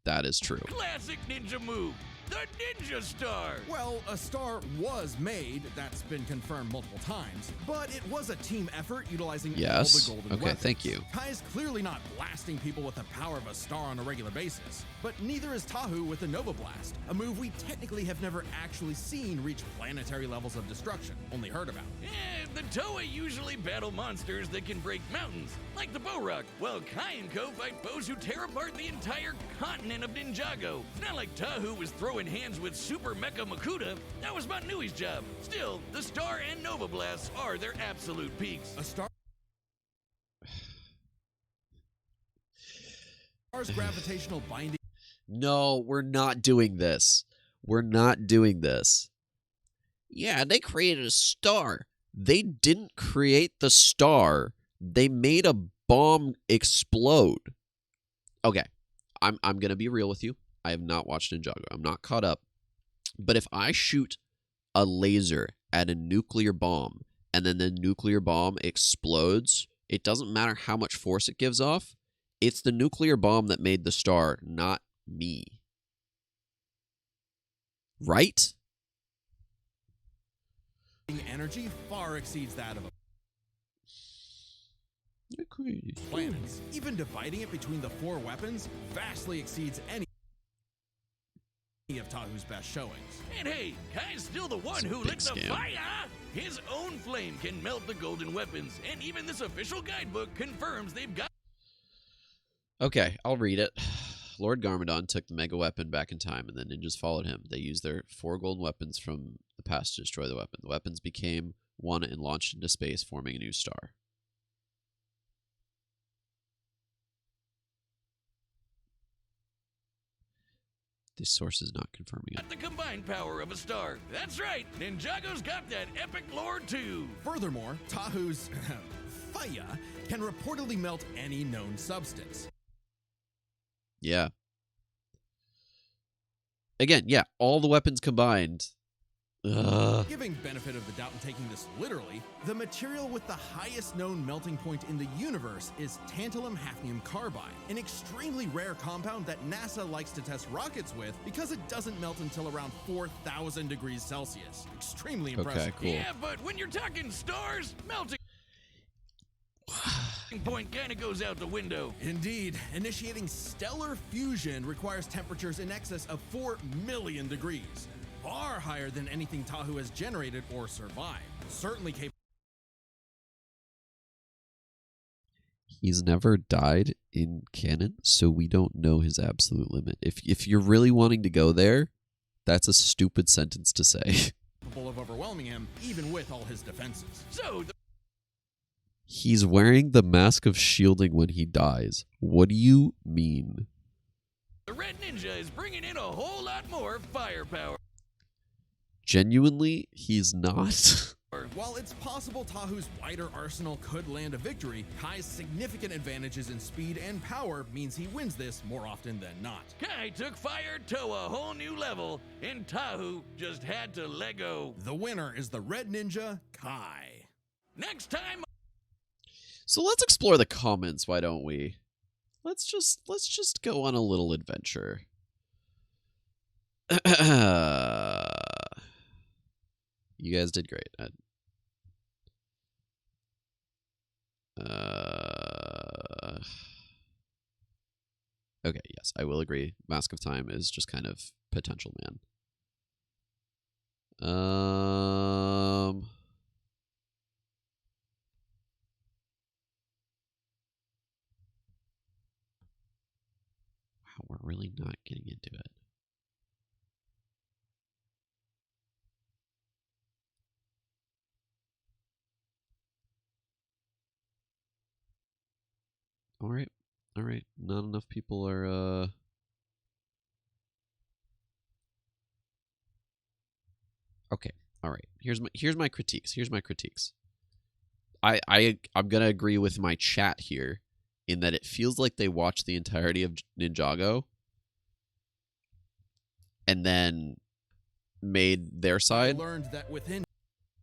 That is true. Classic ninja move, the Ninja Star. Well, a star was made, that's been confirmed multiple times, but it was a team effort utilizing all the golden Okay, weapons. thank you. Kai is clearly not blasting people with the power of a star on a regular basis, but neither is Tahu with the Nova Blast, a move we technically have never actually seen reach planetary levels of destruction, only heard about. The Toa usually battle monsters that can break mountains, like the Bohrok, while Kai and Co fight foes who tear apart the entire continent of Ninjago. It's not like Tahu was throwing hands with Super Mecha Makuta. That was Manui's job. Still, the Star and Nova Blasts are their absolute peaks. A star's gravitational binding. No, we're not doing this. We're not doing this. Yeah, they created a star. They didn't create the star. They made a bomb explode. Okay, I'm going to be real with you. I have not watched Ninjago. I'm not caught up. But if I shoot a laser at a nuclear bomb and then the nuclear bomb explodes, it doesn't matter how much force it gives off. It's the nuclear bomb that made the star, not me. Right? Energy far exceeds that of planets. Even dividing it between the 4 weapons vastly exceeds any of Tahu's best showings. And hey, Kai's still the one who lit the fire! His own flame can melt the golden weapons, and even this official guidebook confirms they've got... Okay, I'll read it. Lord Garmadon took the mega weapon back in time, and the ninjas followed him. They used their 4 golden weapons from the past to destroy the weapon. The weapons became one and launched into space, forming a new star. This source is not confirming it. Got the combined power of a star. That's right, Ninjago's got that epic lore too. Furthermore, Tahu's fire can reportedly melt any known substance. Yeah. Again, yeah, all the weapons combined. Ugh. Giving benefit of the doubt and taking this literally, the material with the highest known melting point in the universe is tantalum hafnium carbide, an extremely rare compound that NASA likes to test rockets with because it doesn't melt until around 4,000 degrees Celsius. Extremely impressive. Okay, cool. Yeah, but when you're talking stars, melting point kind of goes out the window. Indeed, initiating stellar fusion requires temperatures in excess of 4 million degrees. Far higher than anything Tahu has generated or survived. Certainly capable. He's never died in canon, so we don't know his absolute limit. If you're really wanting to go there, that's a stupid sentence to say. Capable of overwhelming him, even with all his defenses. So, He's wearing the mask of shielding when he dies. What do you mean? the Red Ninja is bringing in a whole lot more firepower. Genuinely, he's not. While it's possible Tahu's wider arsenal could land a victory, Kai's significant advantages in speed and power means he wins this more often than not. Kai took fire to a whole new level, and Tahu just had to let go. The winner is the Red Ninja, Kai. Next time... So let's explore the comments, why don't we? Let's just go on a little adventure. You guys did great. Okay, yes, I will agree. Mask of Time is just kind of potential man. Wow, we're really not getting into it. All right. All right. Not enough people are Okay. All right. Here's my critiques. Here's my critiques. I'm going to agree with my chat here in that it feels like they watched the entirety of Ninjago and then made their I side. learned that within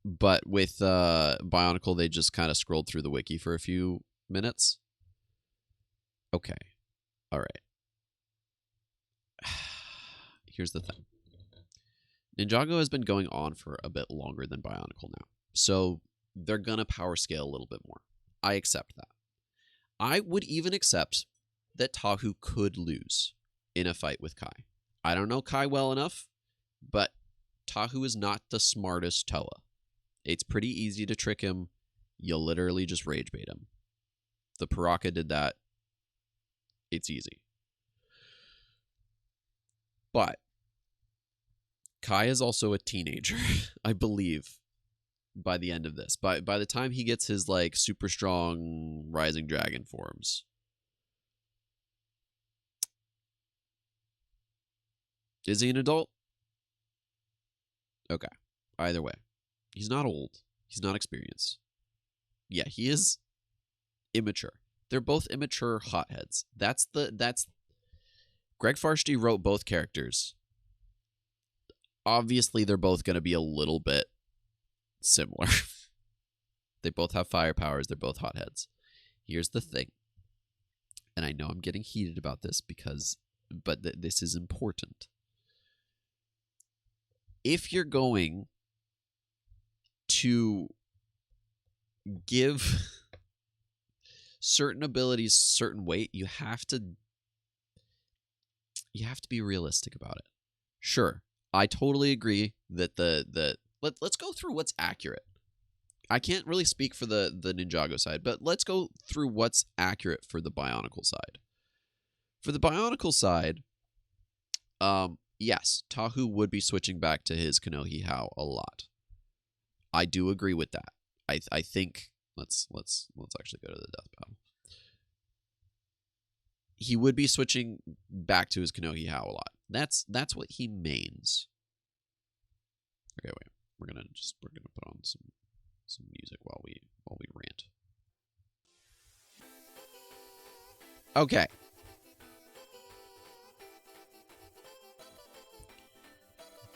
But with Bionicle, they just kind of scrolled through the wiki for a few minutes. Okay. All right. Here's the thing. Ninjago has been going on for a bit longer than Bionicle now. So they're going to power scale a little bit more. I accept that. I would even accept that Tahu could lose in a fight with Kai. I don't know Kai well enough, but Tahu is not the smartest Toa. It's pretty easy to trick him. You'll literally just rage bait him. The Paraka did that. It's easy. But Kai is also a teenager, I believe, by the end of this. By the time he gets his like super strong rising dragon forms. Is he an adult? Okay. Either way. He's not old. He's not experienced. Yeah, he is immature. They're both immature hotheads. That's Greg Farshty wrote both characters. Obviously, they're both going to be a little bit similar. They both have fire powers. They're both hotheads. Here's the thing. And I know I'm getting heated about this but this is important. If you're going to give certain abilities certain weight, you have to be realistic about it. Sure, I totally agree that let's go through what's accurate. I can't really speak for the Ninjago side, but let's go through what's accurate for the Bionicle side. For the Bionicle side, yes, Tahu would be switching back to his Kanohi Hao a lot. I do agree with that. I think let's actually go to the death battle. He would be switching back to his Kanohi Hao a lot. That's what he mains. Okay, wait. We're gonna put on some music while we rant. Okay.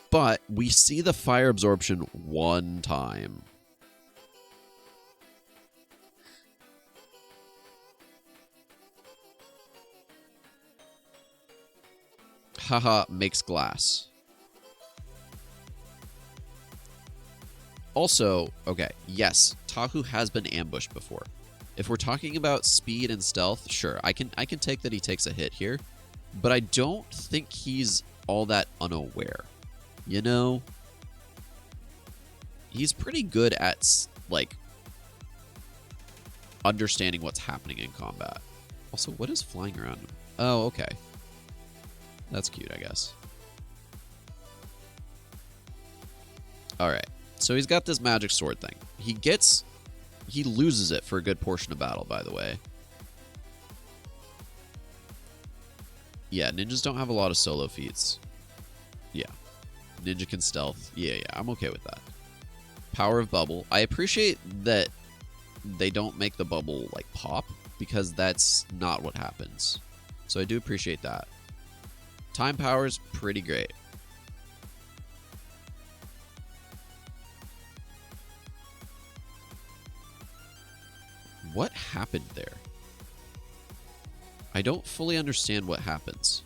But we see the fire absorption one time. Haha, makes glass. Also, okay, yes, Tahu has been ambushed before. If we're talking about speed and stealth, sure, I can take that he takes a hit here, but I don't think he's all that unaware. You know, he's pretty good at like understanding what's happening in combat. Also, what is flying around him? Oh, okay. That's cute, I guess. All right. So he's got this magic sword thing. He loses it for a good portion of battle, by the way. Yeah, ninjas don't have a lot of solo feats. Yeah. Ninja can stealth. Yeah, I'm okay with that. Power of bubble. I appreciate that they don't make the bubble like pop because that's not what happens. So I do appreciate that. Time power's pretty great. What happened there? I don't fully understand what happens.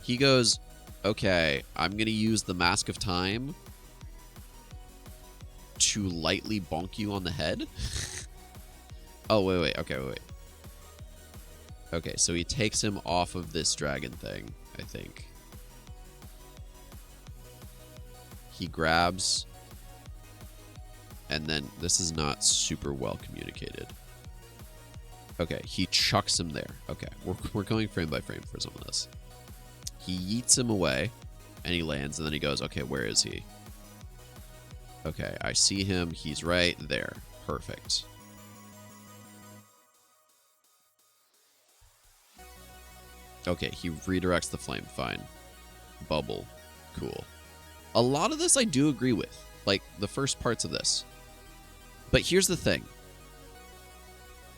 He goes, okay, I'm going to use the Mask of Time to lightly bonk you on the head. Oh, wait. Okay, wait. Okay, so he takes him off of this dragon thing, I think. He grabs, and then this is not super well communicated. Okay, he chucks him there. Okay, we're going frame by frame for some of this. He yeets him away, and he lands, and then he goes, okay, where is he? Okay, I see him. He's right there. Perfect. Okay, he redirects the flame. Fine. Bubble. Cool. A lot of this I do agree with. Like, the first parts of this. But here's the thing.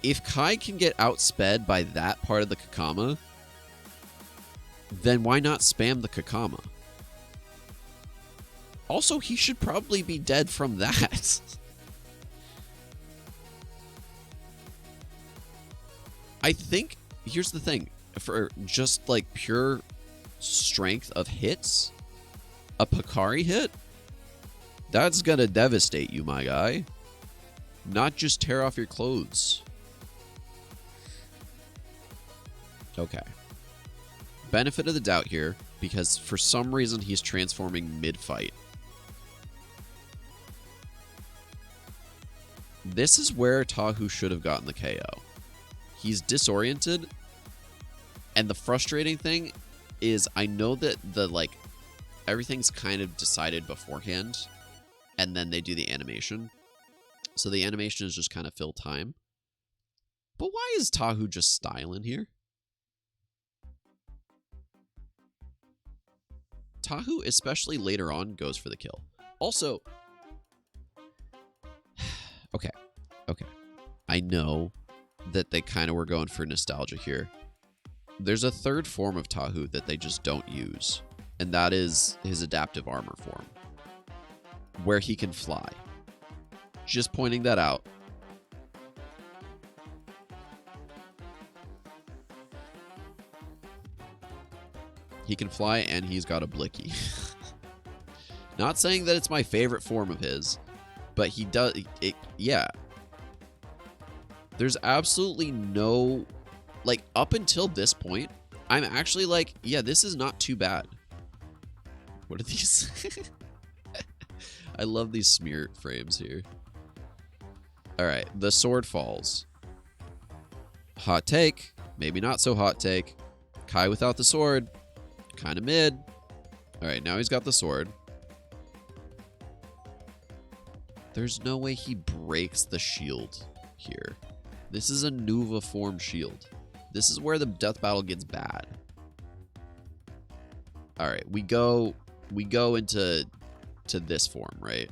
If Kai can get outsped by that part of the Kakama, then why not spam the Kakama? Also, he should probably be dead from that. I think, here's the thing. For just like pure strength of hits, a Pakari hit, that's gonna devastate you, my guy. Not just tear off your clothes. Okay. Benefit of the doubt here, because for some reason he's transforming mid-fight. This is where Tahu should have gotten the KO. He's disoriented. And the frustrating thing is I know that everything's kind of decided beforehand, and then they do the animation. So the animation is just kind of fill time. But why is Tahu just styling here? Tahu, especially later on, goes for the kill. Also, okay. I know that they kind of were going for nostalgia here. There's a third form of Tahu that they just don't use, and that is his adaptive armor form, where he can fly. Just pointing that out. He can fly, and he's got a blicky. Not saying that it's my favorite form of his, but he does... yeah. There's absolutely no... Like, up until this point, I'm actually like, yeah, this is not too bad. What are these? I love these smear frames here. Alright, the sword falls. Hot take. Maybe not so hot take. Kai without the sword. Kind of mid. Alright, now he's got the sword. There's no way he breaks the shield here. This is a Nuva form shield. This is where the death battle gets bad. Alright, we go into this form, right?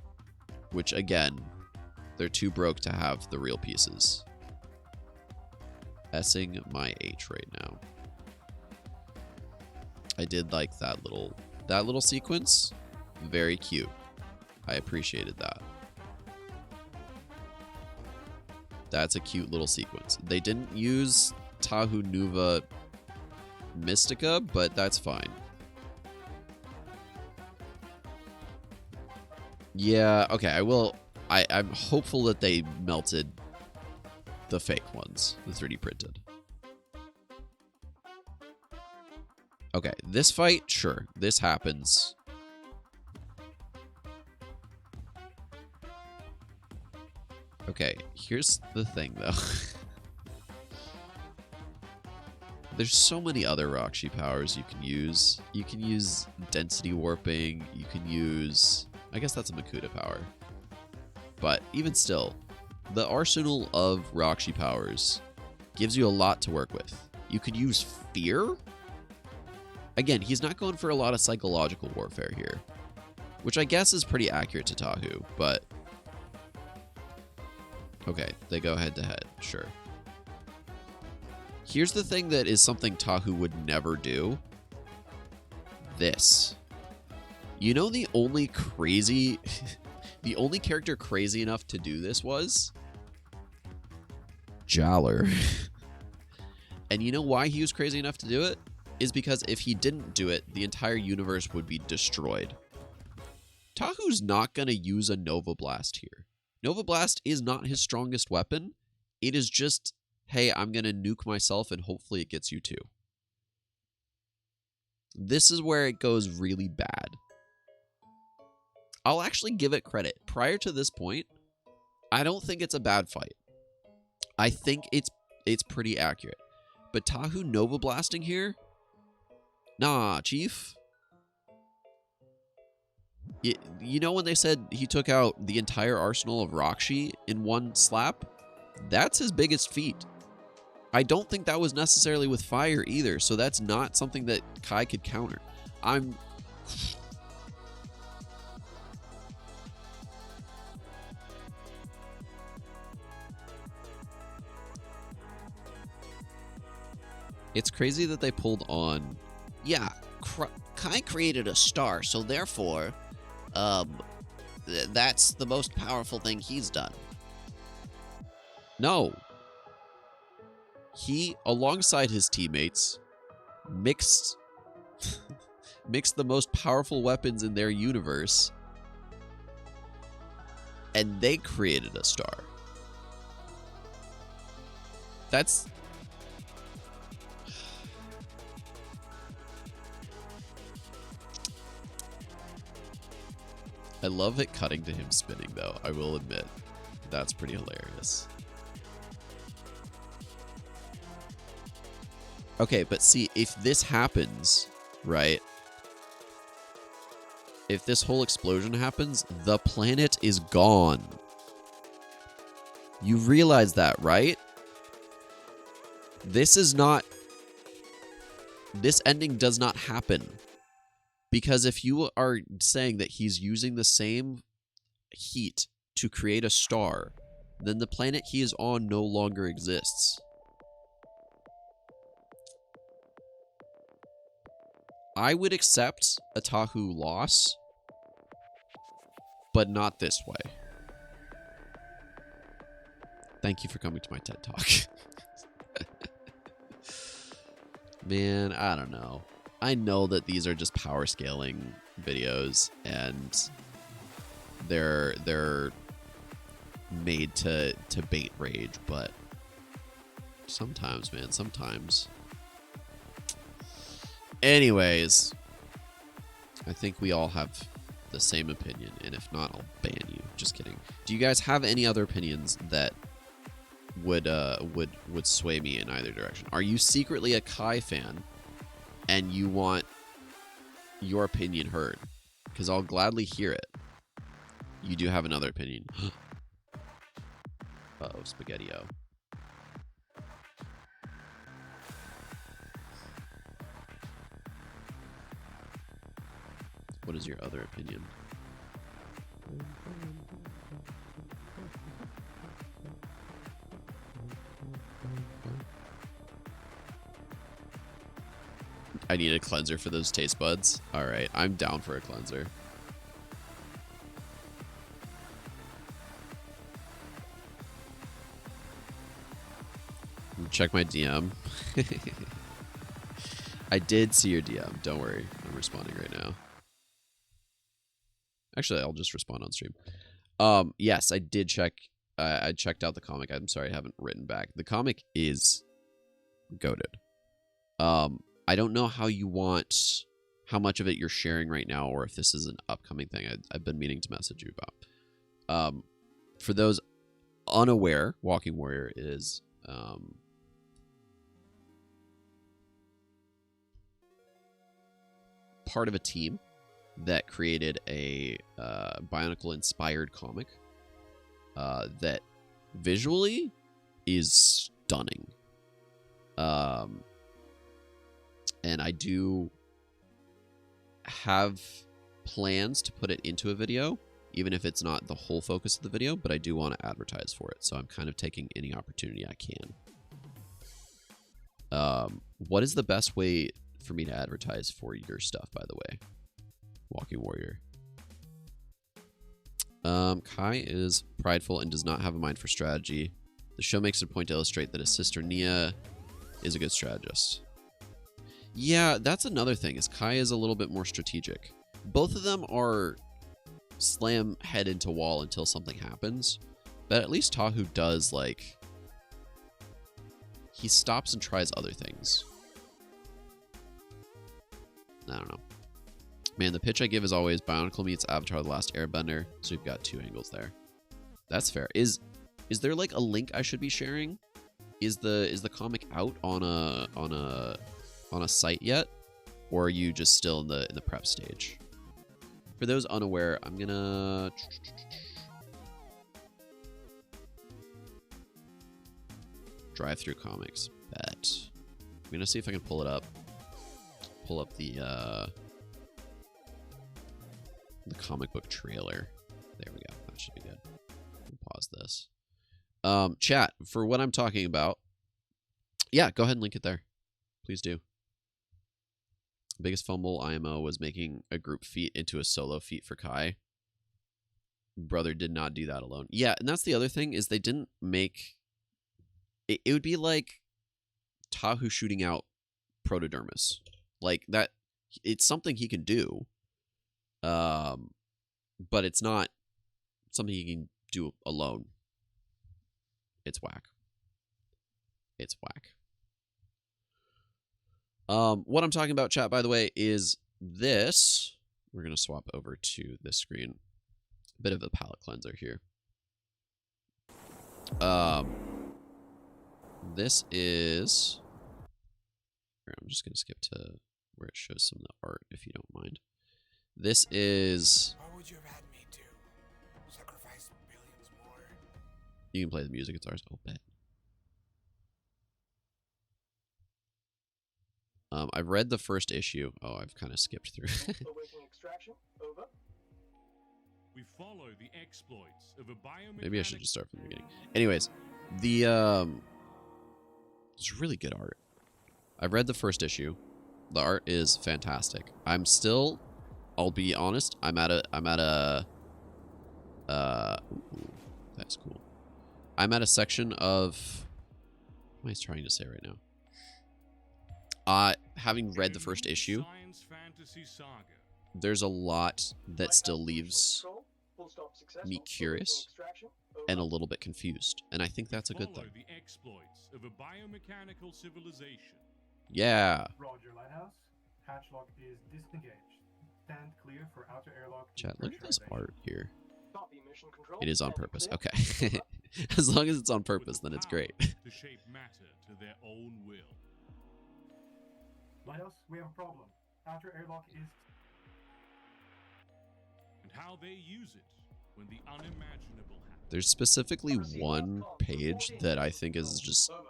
Which, again, they're too broke to have the real pieces. S-ing my H right now. I did like that little sequence. Very cute. I appreciated that. That's a cute little sequence. They didn't use Tahu Nuva Mystica, but that's fine. Yeah, okay, I'm hopeful that they melted the fake ones, the 3D printed. Okay, this fight, sure, this happens. Okay, here's the thing, though. There's so many other Rakshi powers you can use. You can use density warping. You can use... I guess that's a Makuta power. But even still, the arsenal of Rakshi powers gives you a lot to work with. You could use Fear. Again, he's not going for a lot of psychological warfare here, which I guess is pretty accurate to Tahu, but... Okay, they go head-to-head, sure. Here's the thing that is something Tahu would never do. This. You know the only crazy... the only character crazy enough to do this was... Jaller. And you know why he was crazy enough to do it? Is because if he didn't do it, the entire universe would be destroyed. Tahu's not going to use a Nova Blast here. Nova Blast is not his strongest weapon, It is just, hey, I'm going to nuke myself and hopefully it gets you too. This is where it goes really bad. I'll actually give it credit. Prior to this point, I don't think it's a bad fight. I think it's pretty accurate. But Tahu Nova Blasting here? Nah, Chief. You know when they said he took out the entire arsenal of Rakshi in one slap? That's his biggest feat. I don't think that was necessarily with fire either, so that's not something that Kai could counter. It's crazy that they pulled on... Yeah, Kai created a star, so therefore, that's the most powerful thing he's done. No. He, alongside his teammates, mixed the most powerful weapons in their universe, and they created a star. That's... I love it cutting to him spinning, though. I will admit. That's pretty hilarious. Okay, but see, if this happens, right? If this whole explosion happens, the planet is gone. You realize that, right? This is not... This ending does not happen. Because if you are saying that he's using the same heat to create a star, then the planet he is on no longer exists. I would accept a Tahu loss, but not this way. Thank you for coming to my TED Talk. Man, I don't know. I know that these are just power scaling videos, and they're made to bait rage, but sometimes, man, sometimes. Anyways, I think we all have the same opinion, and if not, I'll ban you. Just kidding. Do you guys have any other opinions that would sway me in either direction? Are you secretly a Kai fan and you want your opinion heard? Because I'll gladly hear it. You do have another opinion. Uh-oh, Spaghetti-O. What is your other opinion? I need a cleanser for those taste buds. Alright, I'm down for a cleanser. Check my DM. I did see your DM. Don't worry. I'm responding right now. Actually, I'll just respond on stream. Yes, I did check. I checked out the comic. I'm sorry I haven't written back. The comic is goated. I don't know how much of it you're sharing right now, or if this is an upcoming thing. I've been meaning to message you about. For those unaware, Walking Warrior is part of a team that created a Bionicle-inspired comic that visually is stunning. And I do have plans to put it into a video, even if it's not the whole focus of the video, but I do want to advertise for it, so I'm kind of taking any opportunity I can. What is the best way for me to advertise for your stuff, by the way? Walking Warrior. Kai is prideful and does not have a mind for strategy. The show makes it a point to illustrate that his sister Nia is a good strategist. Yeah, that's another thing, is Kai is a little bit more strategic. Both of them are slam head into wall until something happens, but at least Tahu does, like, he stops and tries other things. I don't know. Man, the pitch I give is always Bionicle meets Avatar: The Last Airbender. So we've got 2 angles there. That's fair. Is there like a link I should be sharing? Is the comic out on a site yet, or are you just still in the prep stage? For those unaware, I'm gonna drive through comics. Bet. I'm gonna see if I can pull it up. Pull up the comic book trailer. There we go. That should be good. Pause this. Chat, for what I'm talking about, yeah, go ahead and link it there. Please do. Biggest fumble IMO was making a group feat into a solo feat for Kai. Brother did not do that alone. Yeah, and that's the other thing, is they didn't make... It would be like Tahu shooting out Protodermis. Like, that... It's something he can do. But it's not something he can do alone. It's whack. It's whack. What I'm talking about, chat, by the way, is this. We're going to swap over to this screen. A bit of a palette cleanser here. This is... Here, I'm just going to skip to where it shows some of the art, if you don't mind. This is... What would you have had me do? Sacrifice billions more? You can play the music, it's ours. Oh, bet. I've read the first issue. Oh, I've kind of skipped through. Awaiting extraction. Over. We follow the exploits of a biomechanic. Maybe I should just start from the beginning. Anyways, the it's really good art. I've read the first issue. The art is fantastic. I'm still, I'll be honest, I'm at a ooh, that's cool. I'm at a section of, what am I trying to say right now? Having read the first issue, there's a lot that still leaves me curious and a little bit confused, and I think that's a good thing. The exploits of a biomechanical civilization. Yeah. Roger, Lighthouse. Hatchlock is disengaged. Stand clear for outer airlock. Chat, look at this art here. Copy, mission control. It is on Stand purpose. clear. Okay. As long as it's on purpose, then it's great. To shape matter to their own will. Lighthouse, we have a problem. Outer airlock is... And how they use it when the unimaginable happens. There's specifically one page that I think is just Over.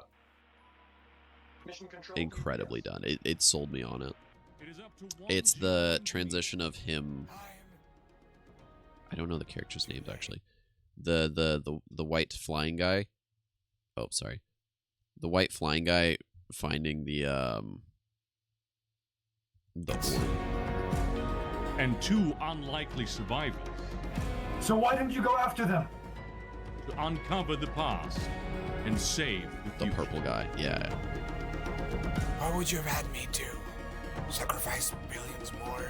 Mission control. incredibly done. It sold me on it. It is up to one It's the human transition of him. I'm I don't know the character's names actually. The white flying guy. Oh, sorry. The white flying guy finding the orb. and 2 unlikely survivors So why didn't you go after them? to uncover the past and save the The future. purple guy. Yeah. What would you have had me do? Sacrifice billions more?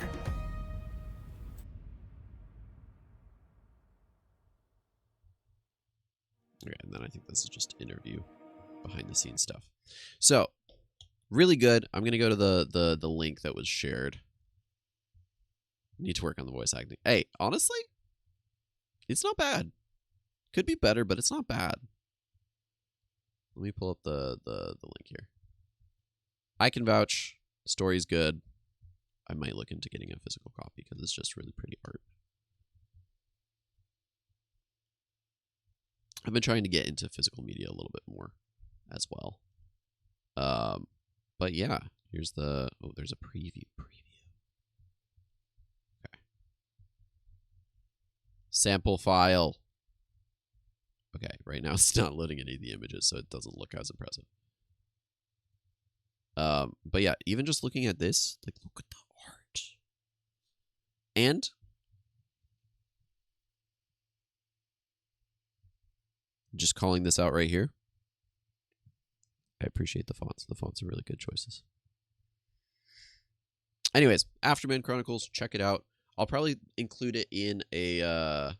Okay, and then I think this is just interview behind the scenes stuff. So, really good. I'm gonna go to the link that was shared. Need to work on the voice acting. Hey, honestly, it's not bad. Could be better, but it's not bad. Let me pull up the link here. I can vouch. Story's good. I might look into getting a physical copy because it's just really pretty art. I've been trying to get into physical media a little bit more as well. But yeah, here's the... Oh, there's a preview. Okay. Sample file. Okay, right now it's not loading any of the images, so it doesn't look as impressive. But yeah, even just looking at this, like, look at the art. And just calling this out right here. I appreciate the fonts. The fonts are really good choices. Anyways, Afterman Chronicles, check it out. I'll probably include it in a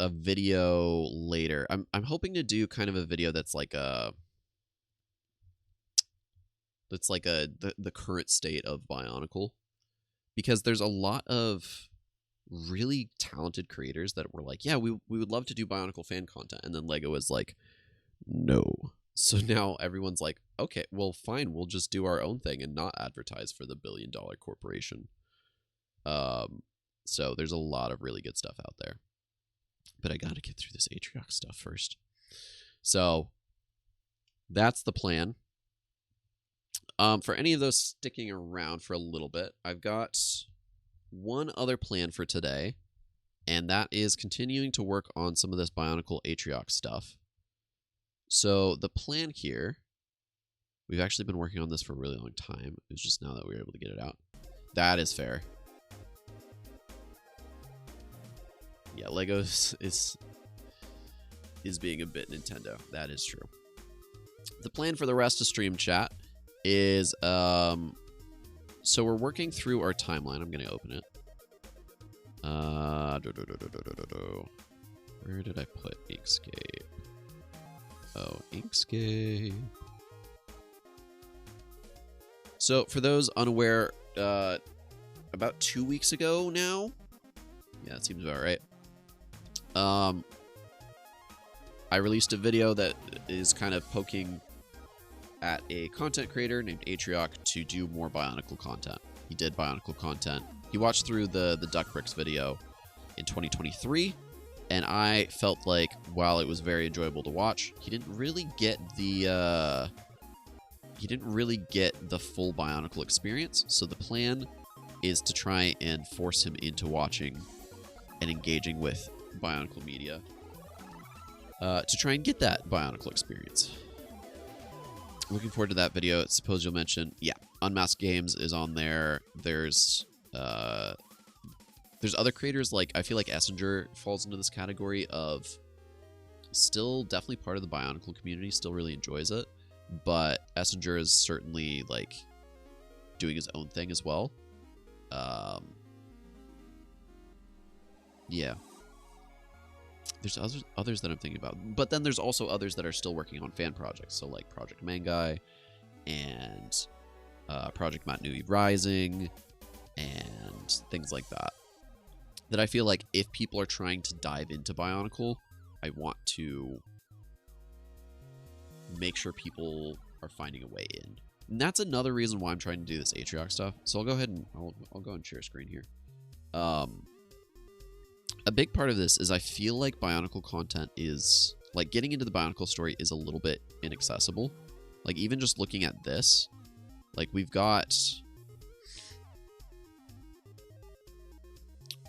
a video later. I'm hoping to do kind of a video that's like the current state of Bionicle, because there's a lot of really talented creators that were like, yeah, we would love to do Bionicle fan content, and then Lego was like, no. So now everyone's like, okay, well, fine, we'll just do our own thing and not advertise for the billion-dollar corporation. So there's a lot of really good stuff out there. But I gotta get through this Atriox stuff first. So that's the plan. For any of those sticking around for a little bit, I've got one other plan for today, and that is continuing to work on some of this Bionicle Atriox stuff. So the plan here, we've actually been working on this for a really long time. It's just now that we were able to get it out. That is fair. Yeah, Legos is being a bit Nintendo. That is true. The plan for the rest of Stream Chat is, so we're working through our timeline. I'm going to open it. Where did I put Inkscape? Oh, Inkscape. So, for those unaware, about 2 weeks ago now, yeah, that seems about right. I released a video that is kind of poking at a content creator named Atriox to do more Bionicle content. He did Bionicle content. He watched through the Duck Bricks video in 2023, and I felt like while it was very enjoyable to watch, he didn't really get the full Bionicle experience. So the plan is to try and force him into watching and engaging with Bionicle media to try and get that Bionicle experience. Looking forward to that video. Suppose you'll mention, yeah, Unmasked Games is on there. There's other creators, like I feel like Essinger falls into this category of still definitely part of the Bionicle community, still really enjoys it, but Essinger is certainly like doing his own thing as well. Yeah. There's others that I'm thinking about. But then there's also others that are still working on fan projects. So like Project Mangai and Project Matnui Rising and things like that. That I feel like if people are trying to dive into Bionicle, I want to make sure people are finding a way in. And that's another reason why I'm trying to do this Atriox stuff. So I'll go ahead and I'll go and share screen here. A big part of this is I feel like Bionicle content is, like, getting into the Bionicle story is a little bit inaccessible. Like, even just looking at this, like, we've got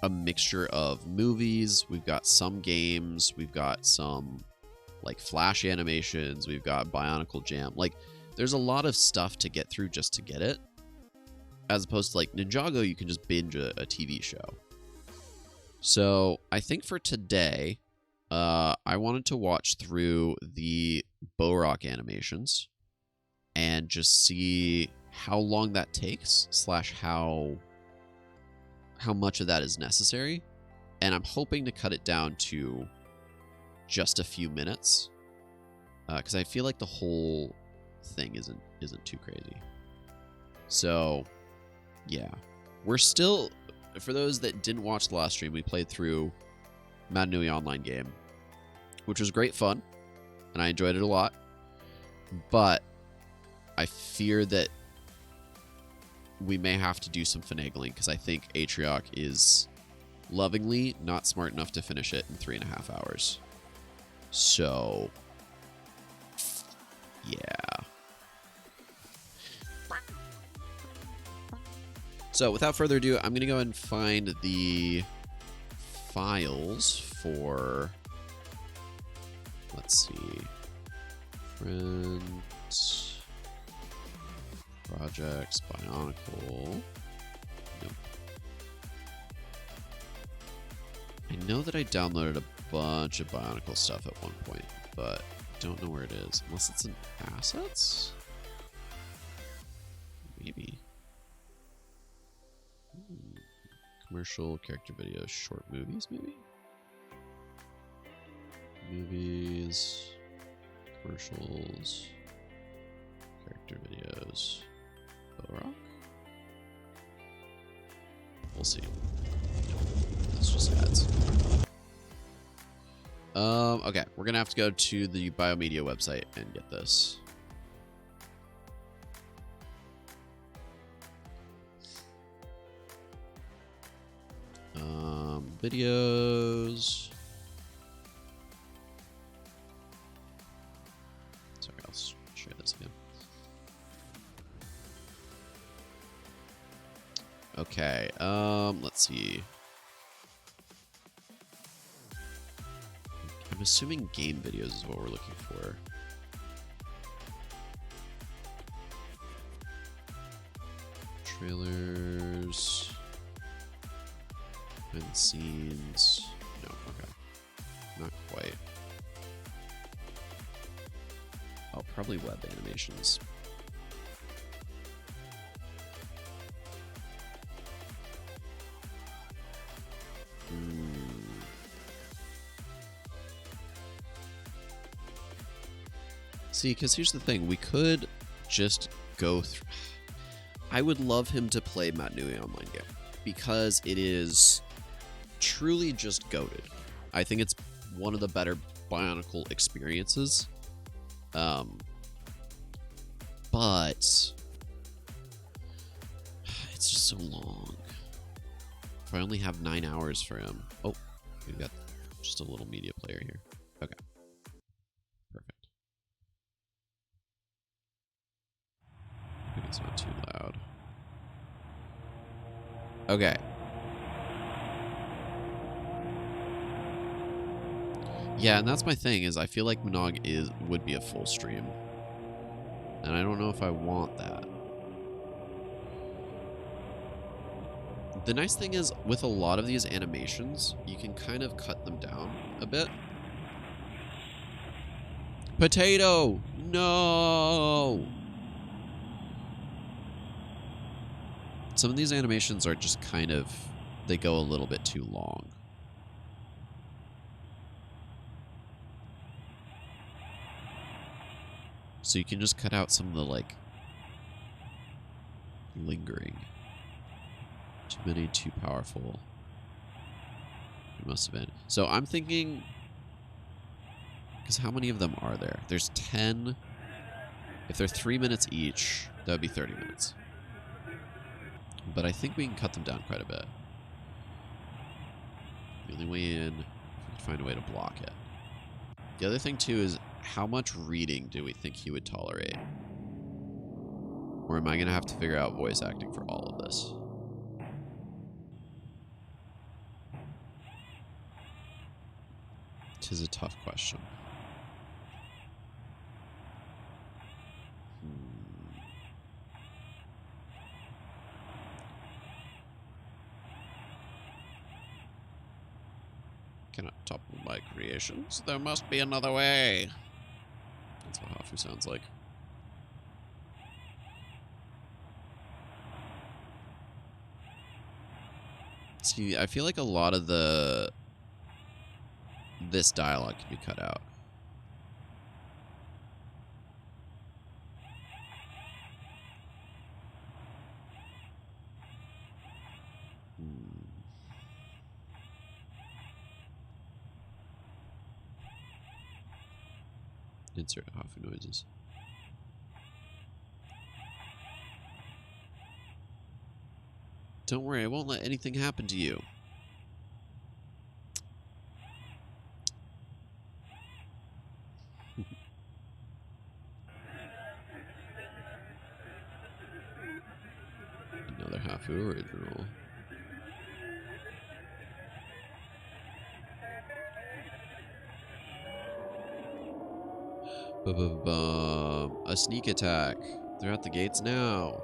a mixture of movies, we've got some games, we've got some, like, Flash animations, we've got Bionicle Jam. Like, there's a lot of stuff to get through just to get it. As opposed to, like, Ninjago, you can just binge a TV show. So, I think for today, I wanted to watch through the Bohrok animations and just see how long that takes, / how much of that is necessary. And I'm hoping to cut it down to just a few minutes, because I feel like the whole thing isn't too crazy. So, yeah. We're still... For those that didn't watch the last stream, we played through Matnui Online game, which was great fun, and I enjoyed it a lot. But I fear that we may have to do some finagling, because I think Atriox is lovingly not smart enough to finish it in 3.5 hours. So, yeah. So, without further ado, I'm going to go ahead and find the files for, let's see, friends, projects, Bionicle. Nope. I know that I downloaded a bunch of Bionicle stuff at one point, but don't know where it is. Unless it's in assets? Maybe. Commercial, character videos, short movies, maybe? Movies, commercials, character videos, Bohrok? We'll see. It's just ads. Okay, we're gonna have to go to the Biomedia website and get this. Videos. Sorry, I'll share this again. Okay, let's see. I'm assuming game videos is what we're looking for. Trailers. Behind the scenes. No, okay. Not quite. Oh, probably web animations. See, because here's the thing. We could just go through... I would love him to play Matt Nui online game. Because it is truly just goated. I think it's one of the better Bionicle experiences. But... it's just so long. If I only have 9 hours for him... Oh, we've got just a little media player here. Okay. Perfect. I think it's not too loud. Okay. Yeah, and that's my thing, is I feel like Monog would be a full stream. And I don't know if I want that. The nice thing is, with a lot of these animations, you can kind of cut them down a bit. Potato! No! Some of these animations are just kind of... they go a little bit too long. So you can just cut out some of the, like... lingering. Too many, too powerful. It must have been. So I'm thinking... because how many of them are there? There's 10. If they're 3 minutes each, that would be 30 minutes. But I think we can cut them down quite a bit. The only way in, if we can find a way to block it. The other thing, too, is how much reading do we think he would tolerate? Or am I going to have to figure out voice acting for all of this? Tis a tough question. Cannot topple my creations. There must be another way. That's what Hafu sounds like. See, I feel like a lot of this dialogue can be cut out. Insert Hafu noises. Don't worry, I won't let anything happen to you. Another Hafu original. A sneak attack. They're at the gates now.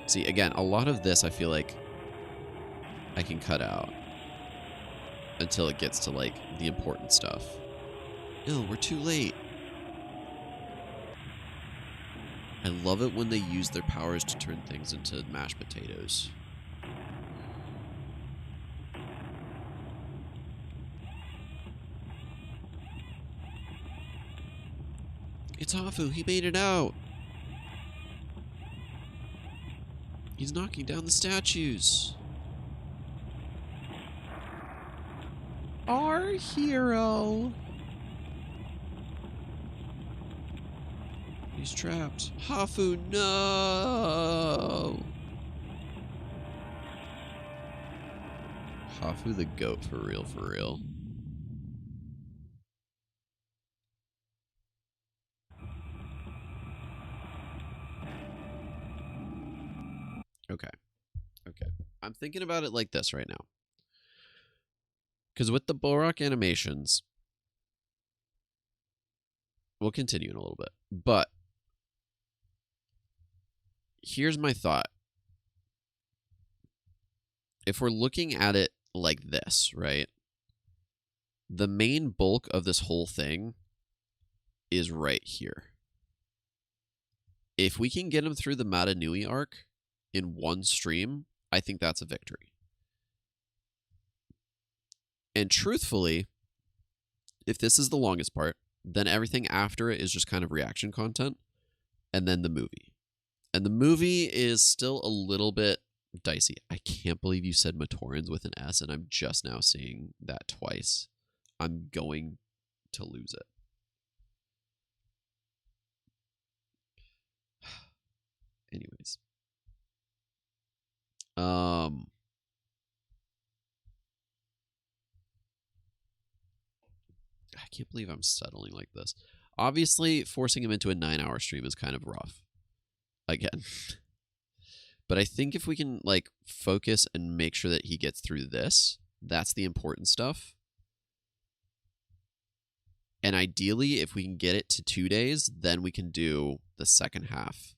See, again, a lot of this I feel like I can cut out until it gets to, like, the important stuff. No, we're too late. I love it when they use their powers to turn things into mashed potatoes. It's Hafu. He made it out. He's knocking down the statues. Our hero. He's trapped. Hafu, no! Hafu the goat, for real, for real. Okay. Okay. I'm thinking about it like this right now. Because with the Bohrok animations, we'll continue in a little bit. But here's my thought. If we're looking at it like this, right? The main bulk of this whole thing is right here. If we can get him through the Mata Nui arc in one stream, I think that's a victory. And truthfully, if this is the longest part, then everything after it is just kind of reaction content, and then the movie. And the movie is still a little bit dicey. I can't believe you said Matorans with an S, and I'm just now seeing that twice. I'm going to lose it. Anyways. I can't believe I'm settling like this. Obviously, forcing him into a 9-hour stream is kind of rough. Again. But I think if we can, like, focus and make sure that he gets through this, that's the important stuff. And ideally, if we can get it to 2 days, then we can do the second half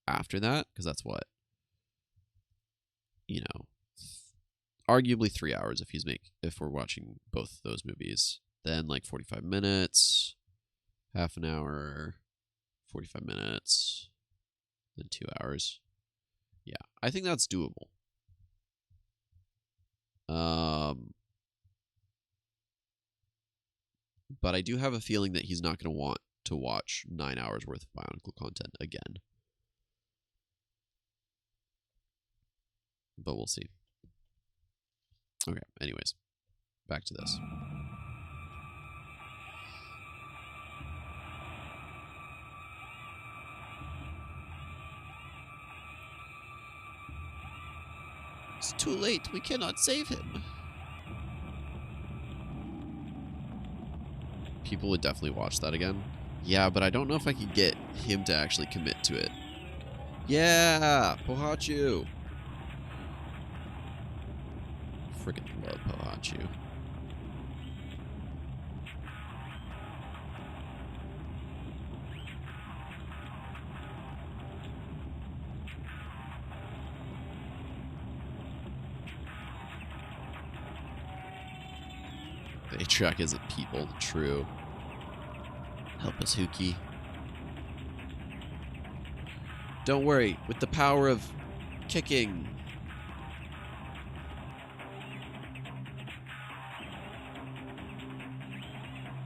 after that, because that's what, you know, arguably 3 hours if we're watching both those movies. Then like 45 minutes, half an hour, 45 minutes, then 2 hours. Yeah, I think that's doable. But I do have a feeling that he's not going to want to watch 9 hours worth of Bionicle content again. But we'll see. Okay, anyways, back to this. It's too late. We cannot save him. People would definitely watch that again. Yeah, but I don't know if I could get him to actually commit to it. Yeah! Pohachu! Freaking love Pohachu. The A-Track isn't people, true. Help us, Huki. Don't worry, with the power of kicking.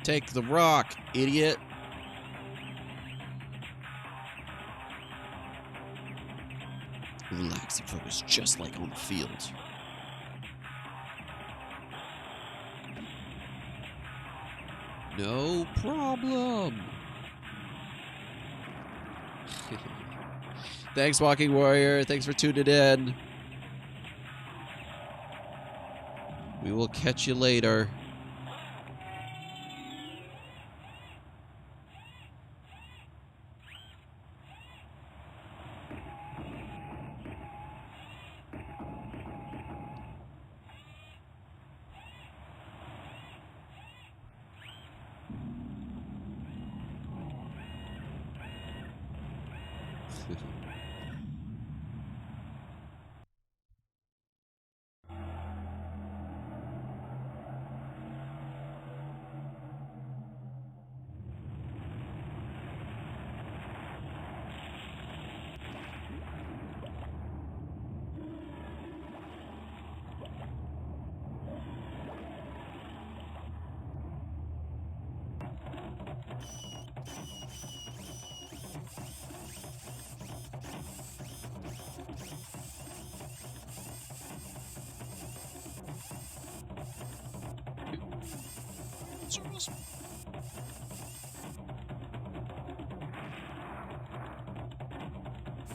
Take the rock, idiot. Relax and focus just like on the field. No problem. Thanks, Walking Warrior. Thanks for tuning in. We will catch you later.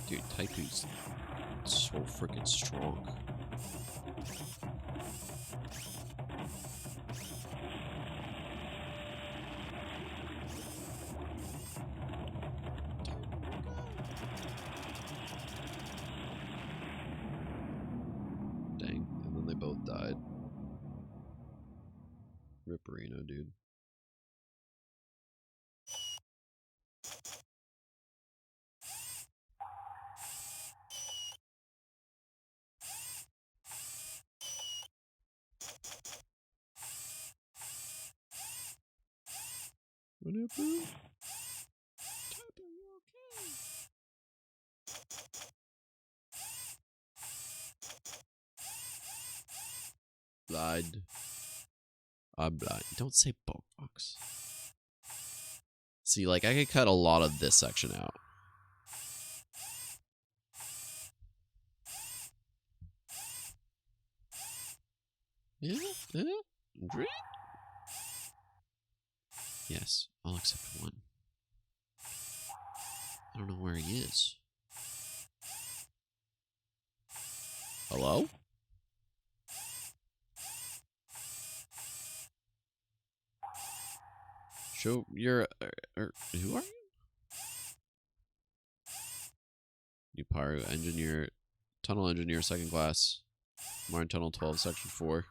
Dude, Taipu's so freaking strong. Dang, and then they both died. Ripperino, dude. What happened? Blind. I'm blind. Don't say Bohrok. See, like, I could cut a lot of this section out. Yeah? Yeah? Drink? Yes, all except one. I don't know where he is. Hello? Show your... who are you? New Pyro Engineer, Tunnel Engineer, second class. Marine Tunnel 12, Section 4.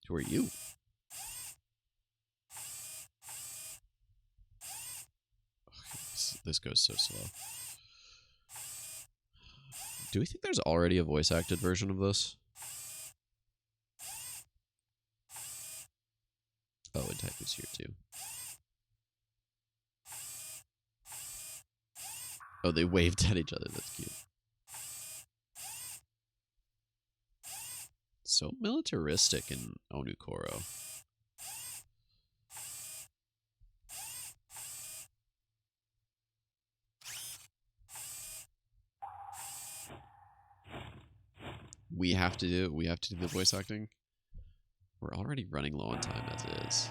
Who are you? This goes so slow. Do we think there's already a voice acted version of this? Oh, and Type is here too. Oh, they waved at each other. That's cute. So militaristic in Onukoro. We have to do the voice acting. We're already running low on time as it is.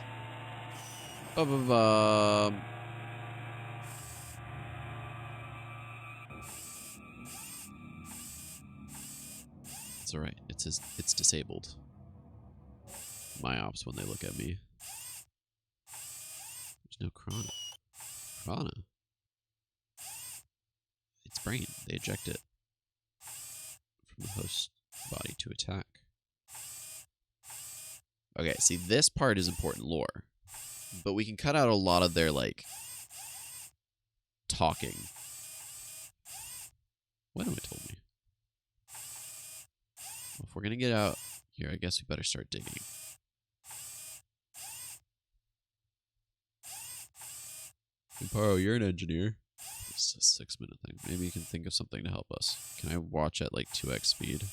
It's alright. It's disabled. My ops when they look at me. There's no Krana. Krana. It's brain. They eject it from the host body to attack. Okay, see, this part is important lore. But we can cut out a lot of their, like, talking. What have I told me? Well, if we're gonna get out here, I guess we better start digging. Imparo, you're an engineer. This is a 6-minute thing. Maybe you can think of something to help us. Can I watch at, like, 2x speed?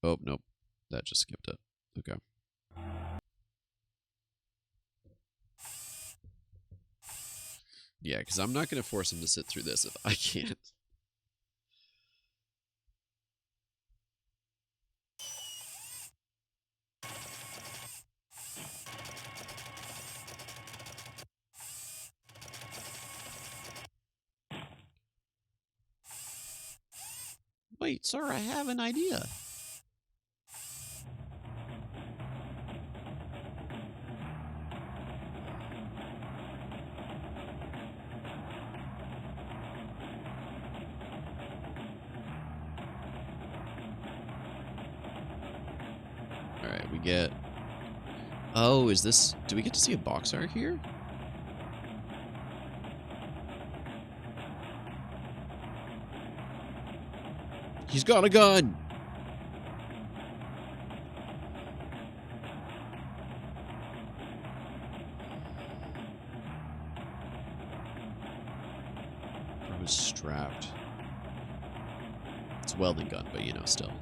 Oh, nope. That just skipped it. Okay. Yeah, because I'm not going to force him to sit through this if I can't. Wait, sir, I have an idea. Alright, we get... Oh, is this... Do we get to see a box art here? He's got a gun! Bro is strapped. It's a welding gun, but you know, still.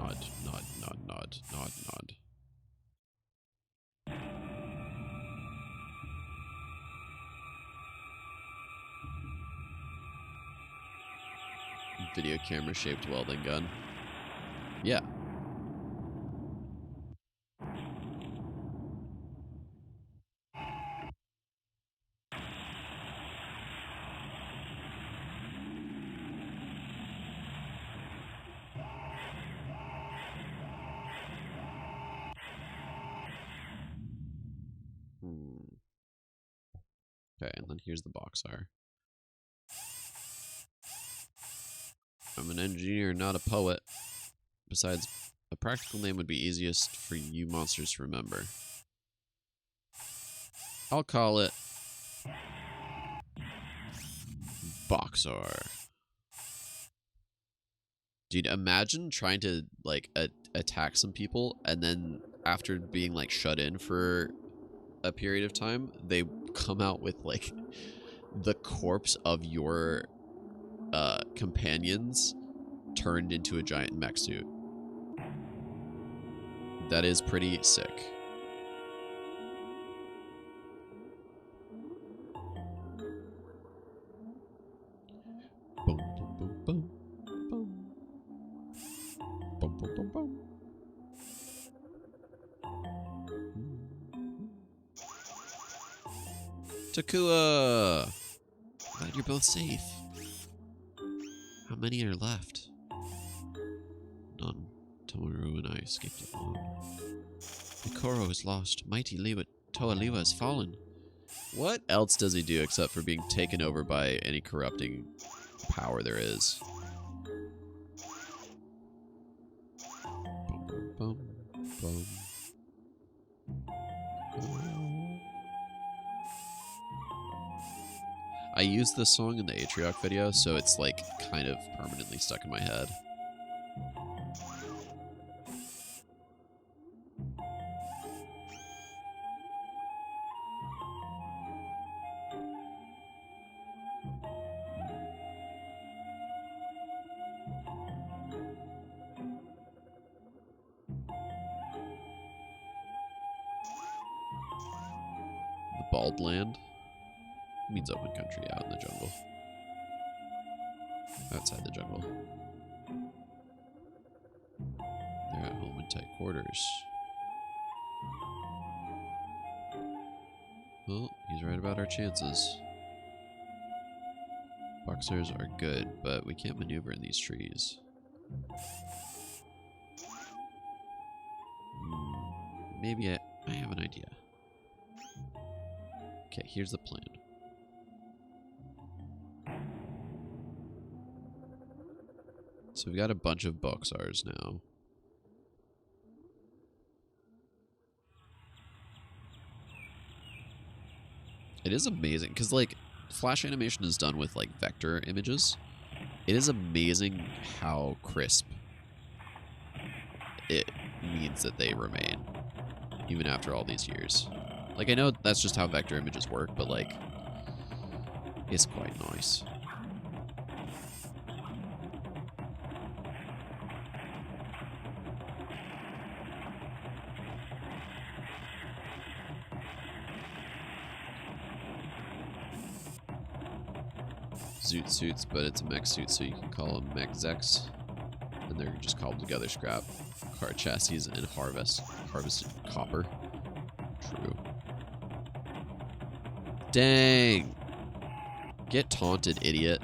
nod, nod, nod, nod, nod, nod. Video camera shaped welding gun. Yeah. Okay, and then here's the box art. I'm an engineer, not a poet. Besides, a practical name would be easiest for you monsters to remember. I'll call it Boxar. Dude, imagine trying to like attack some people, and then after being like shut in for a period of time, they come out with like the corpse of your companions turned into a giant mech suit. That is pretty sick. Boom, boom, boom, boom, boom. Boom, boom, boom, boom. Takua! Glad you're both safe. How many are left? None. Tomaru and I escaped alone. Ikoro is lost. Mighty Toaliwa has fallen. What else does he do except for being taken over by any corrupting power there is? Bum, bum, bum, bum. I used this song in the Atriarch video, so it's like kind of permanently stuck in my head. The Bald Land means open country out in the jungle. Outside the jungle. They're at home in tight quarters. Well, he's right about our chances. Boxers are good, but we can't maneuver in these trees. Maybe I have an idea. Okay, here's the plan. So we've got a bunch of Boxars now. It is amazing, because, like, Flash animation is done with, like, vector images. It is amazing how crisp it means that they remain, even after all these years. Like, I know that's just how vector images work, but, like, it's quite nice. Zoot suits, but it's a mech suit, so you can call them mech Zex. And they're just cobbled together scrap, car chassis, and harvested copper. True. Dang! Get taunted, idiot.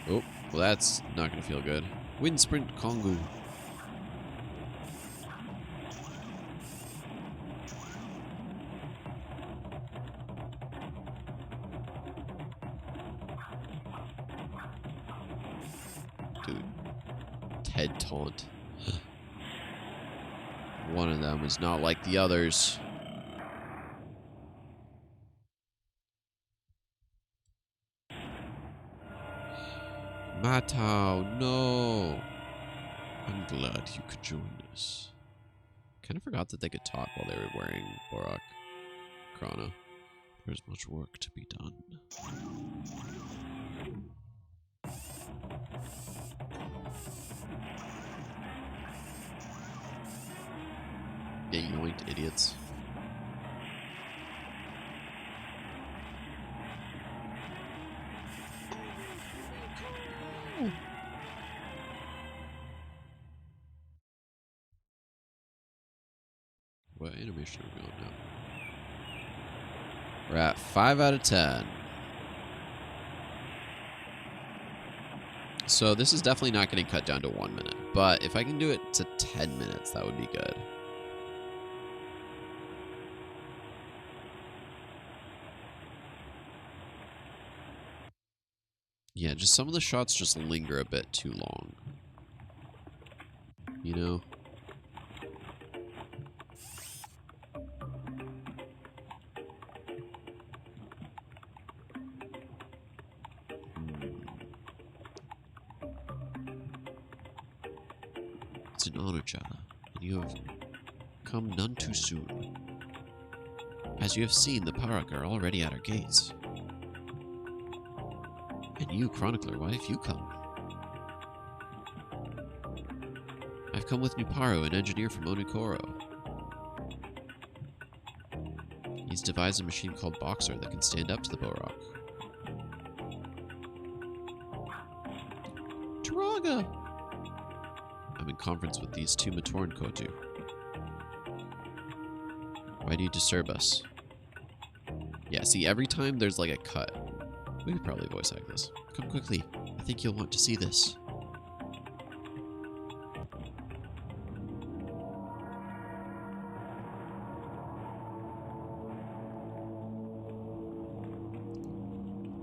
Oh, well that's not gonna feel good. Wind sprint Kongu. Dude. Ted taunt. One of them is not like the others. Matau, no. I'm glad you could join us. Kind of forgot that they could talk while they were wearing Bohrok Chrono. There's much work to be done. Yeah, yoinked idiots. What animation are we on now? We're at 5 out of 10. So this is definitely not getting cut down to 1 minute, but if I can do it to 10 minutes, that would be good. Yeah, just some of the shots just linger a bit too long. You know? It's an honor, Jala, and you have come none too soon. As you have seen, the Bohrok are already at our gates. And you, Chronicler, why have you come? I've come with Nuparu, an engineer from Onukoro. He's devised a machine called Boxer that can stand up to the Bohrok. Turaga! I'm in conference with these two Matoran Kotu. Why do you disturb us? Yeah, see, every time there's like a cut. We could probably voice act this. Come quickly. I think you'll want to see this.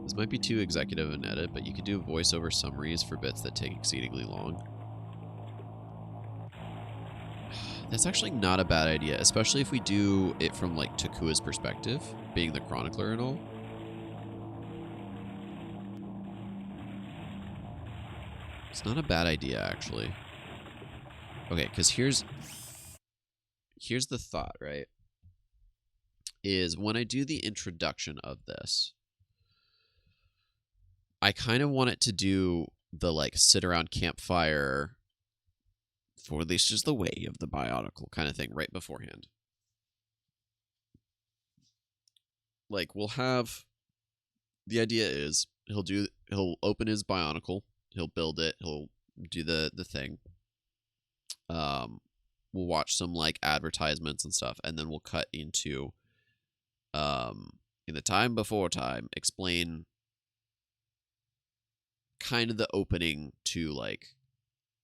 This might be too executive an edit, but you could do voiceover summaries for bits that take exceedingly long. That's actually not a bad idea, especially if we do it from like Takua's perspective, being the chronicler and all. It's not a bad idea, actually. Okay, because here's the thought, right? Is when I do the introduction of this, I kind of want it to do the like sit around campfire, for this is the way of the Bionicle kind of thing right beforehand. Like we'll have, the idea is he'll open his Bionicle. He'll build it. He'll do the thing. We'll watch some like advertisements and stuff, and then we'll cut into in the time before time, explain kind of the opening to like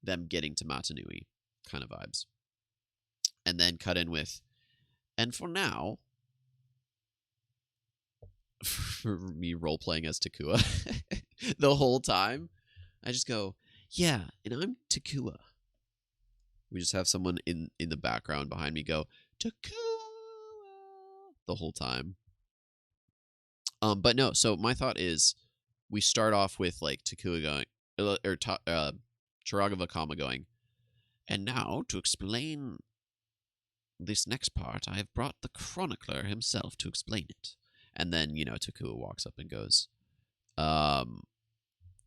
them getting to Matanui kind of vibes, and then cut in with, and for now, for me role playing as Takua the whole time. I just go, yeah, and I'm Takua. We just have someone in the background behind me go, Takua, the whole time. But no, so my thought is we start off with like Takua going, or Chiragavakama going, and now to explain this next part, I have brought the chronicler himself to explain it. And then, you know, Takua walks up and goes,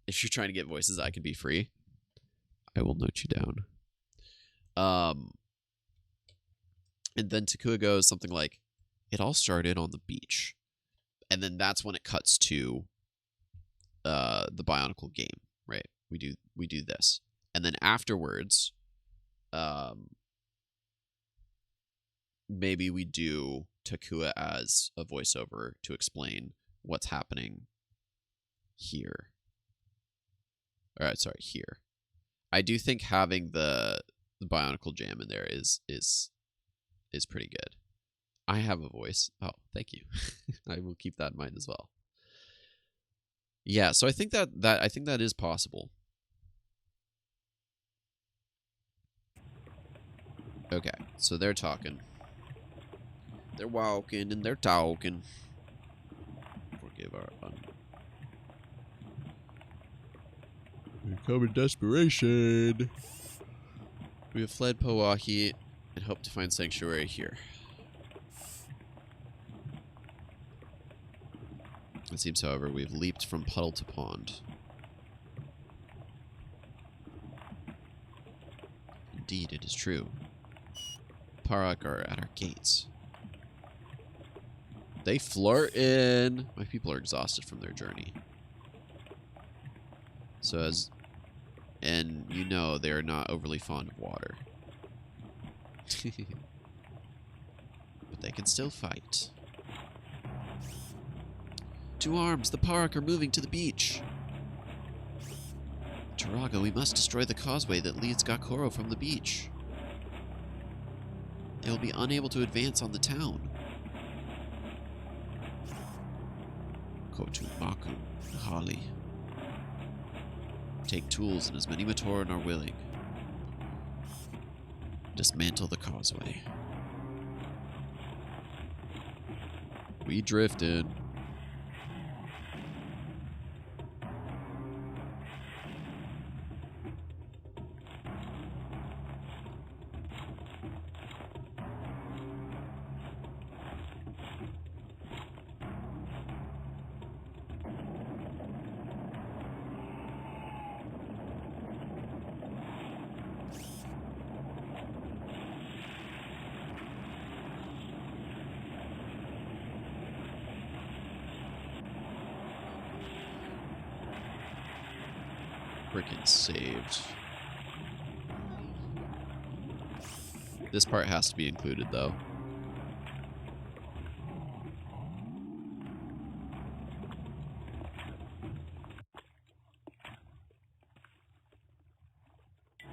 if you're trying to get voices, I can be free. I will note you down. And then Takua goes something like, it all started on the beach. And then that's when it cuts to the Bionicle game, right? We do this. And then afterwards, maybe we do Takua as a voiceover to explain what's happening here. All right, sorry, here. I do think having the Bionicle jam in there is pretty good. I have a voice. Oh, thank you. I will keep that in mind as well. Yeah, so I think that is possible. Okay, so they're talking. They're walking and they're talking. Forgive our we come in desperation. We have fled Powahi and hope to find sanctuary here. It seems, however, we have leaped from puddle to pond. Indeed, it is true. Bohrok are at our gates. They flirtin'. My people are exhausted from their journey. And you know they are not overly fond of water. But they can still fight. To arms! The Bohrok are moving to the beach! Taraga, we must destroy the causeway that leads Gakoro from the beach. They will be unable to advance on the town. Kotu Maku Hali. Take tools and as many Matoran are willing. Dismantle the causeway. We drifted. Freaking saved. This part has to be included, though.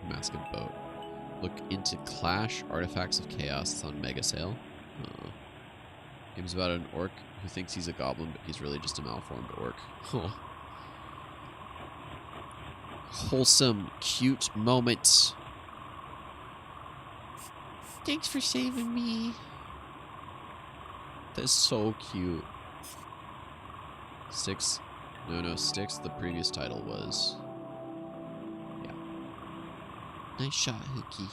Mask and boat. Look into Clash Artifacts of Chaos. It's on Mega Sale. Game's about an orc who thinks he's a goblin, but he's really just a malformed orc. Wholesome, cute moments. Thanks for saving me. That's so cute. Styx. No, Styx, the previous title was. Yeah. Nice shot, Hookie.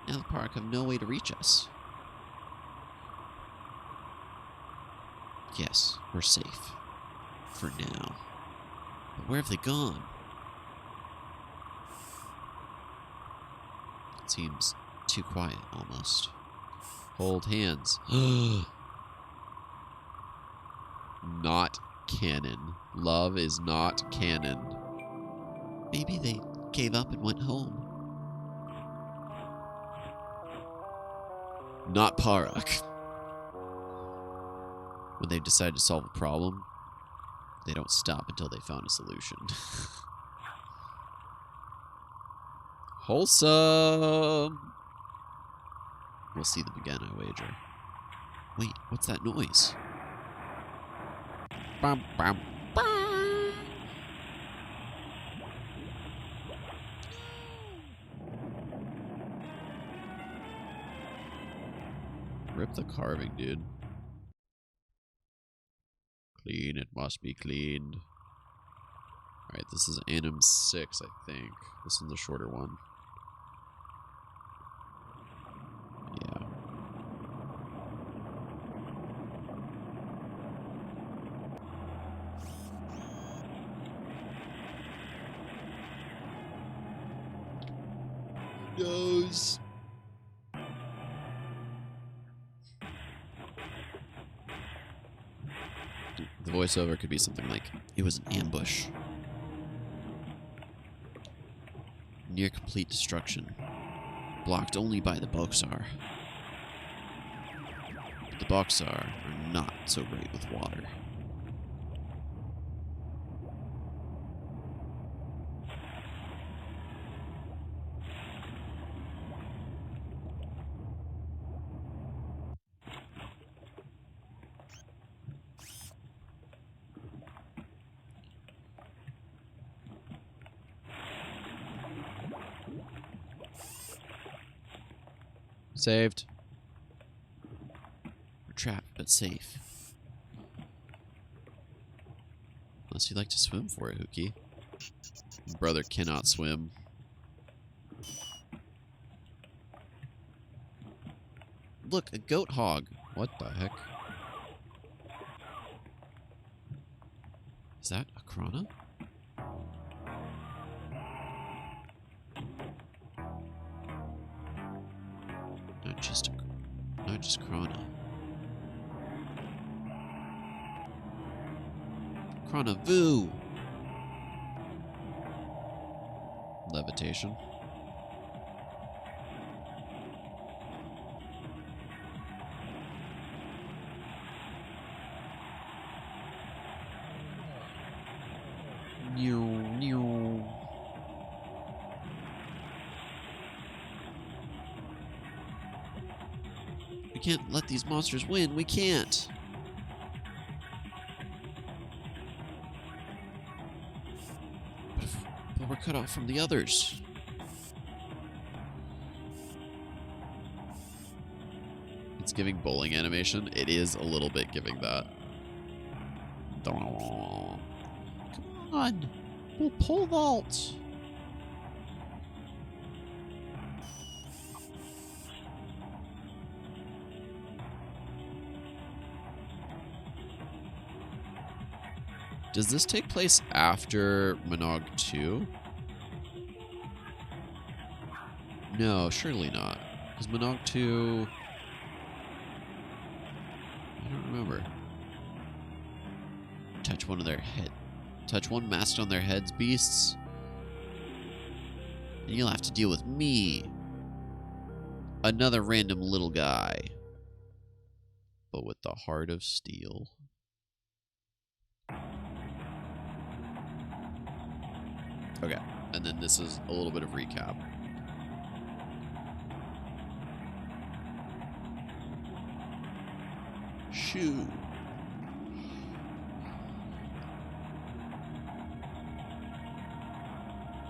Now the Bohrok have no way to reach us. Yes, we're safe. For now. But where have they gone? It seems too quiet, almost. Hold hands. Not canon. Love is not canon. Maybe they gave up and went home. Not Bohrok. When they've decided to solve a problem, they don't stop until they found a solution. Wholesome! We'll see them again, I wager. Wait, what's that noise? Bum, bum, bum. Rip the carving, dude. Clean, it must be cleaned. Alright, this is Anim 6, I think. This one's a shorter one. Yeah. Nose. The voiceover could be something like, it was an ambush. Near complete destruction. Blocked only by the Boxar. But the Boxar are not so great with water. Saved. We're trapped, but safe. Unless you'd like to swim for it, Hookie. Brother cannot swim. Look, a goat hog. What the heck? Is that a Krana? Just a Not just Krana. Krana Vu! Levitation. We can't let these monsters win. We can't. But we're cut off from the others. It's giving bowling animation. It is a little bit giving that. Come on. We'll pole vault. Does this take place after Monog 2? No, surely not. Because Monog 2... I don't remember. Touch one of their head. Touch one masked on their heads, beasts. And you'll have to deal with me. Another random little guy. But with the heart of steel. Okay, and then this is a little bit of recap. Shoo.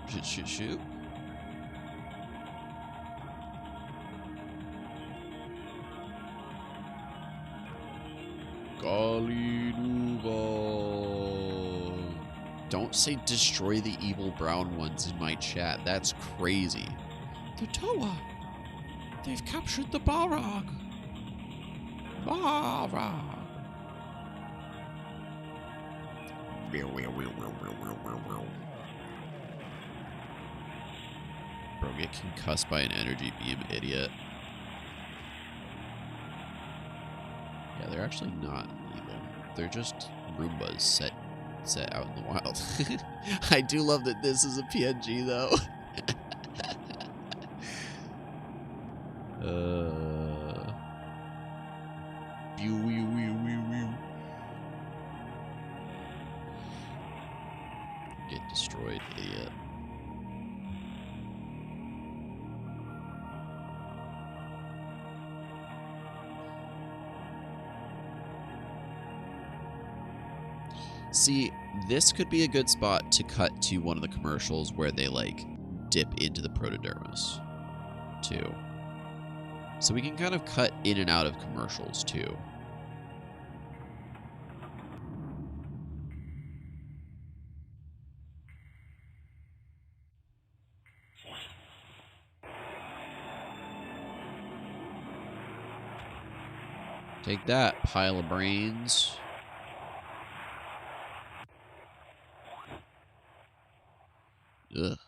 Shoot, shoot, shoot. Don't say destroy the evil brown ones in my chat. That's crazy. The Toa. They've captured the Bohrok. Bohrok. Bro, get concussed by an energy beam, idiot. Yeah, they're actually not evil. They're just Roombas set out in the wild. I do love that this is a PNG though. Get destroyed, idiot. See, this could be a good spot to cut to one of the commercials where they, like, dip into the protodermis, too. So we can kind of cut in and out of commercials, too. Take that, pile of brains. Ugh.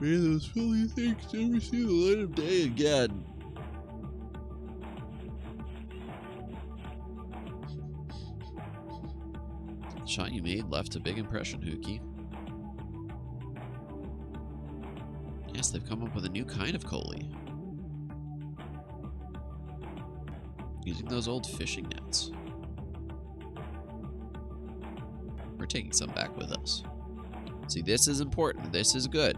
May those filthy things never see the light of day again. The shot you made left a big impression, Hookie. Yes, they've come up with a new kind of Coley. Using those old fishing nets. We're taking some back with us. See, this is important. This is good.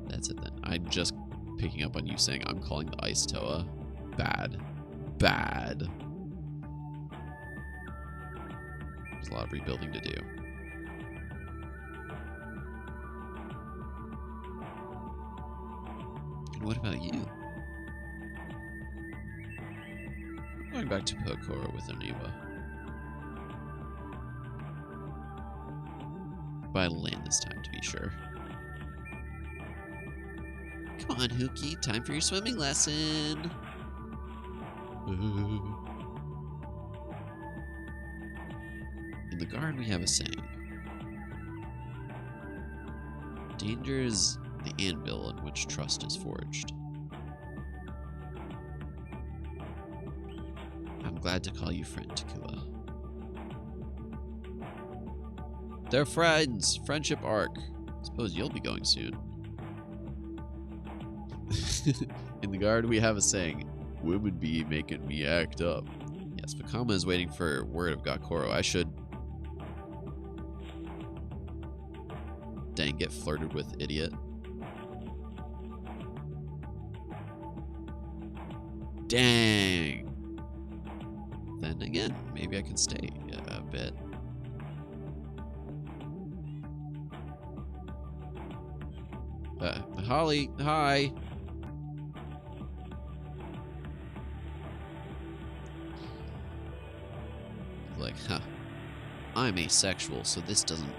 That's it then. I'm just picking up on you saying I'm calling the Ice Toa bad. Bad. There's a lot of rebuilding to do. And what about you? I'm going back to Pokora with Oniwa. By land this time, to be sure. Come on, Hookie. Time for your swimming lesson. In the garden, we have a saying. Danger is the anvil in which trust is forged. I'm glad to call you friend, Takua. They're friends! Friendship arc. Suppose you'll be going soon. In the guard, we have a saying, women be making me act up. Yes, Vakama is waiting for word of Gakoro. I should... Dang, get flirted with, idiot. Dang. Then again, maybe I can stay a bit. Holly, hi. Like, huh. I'm asexual, so this doesn't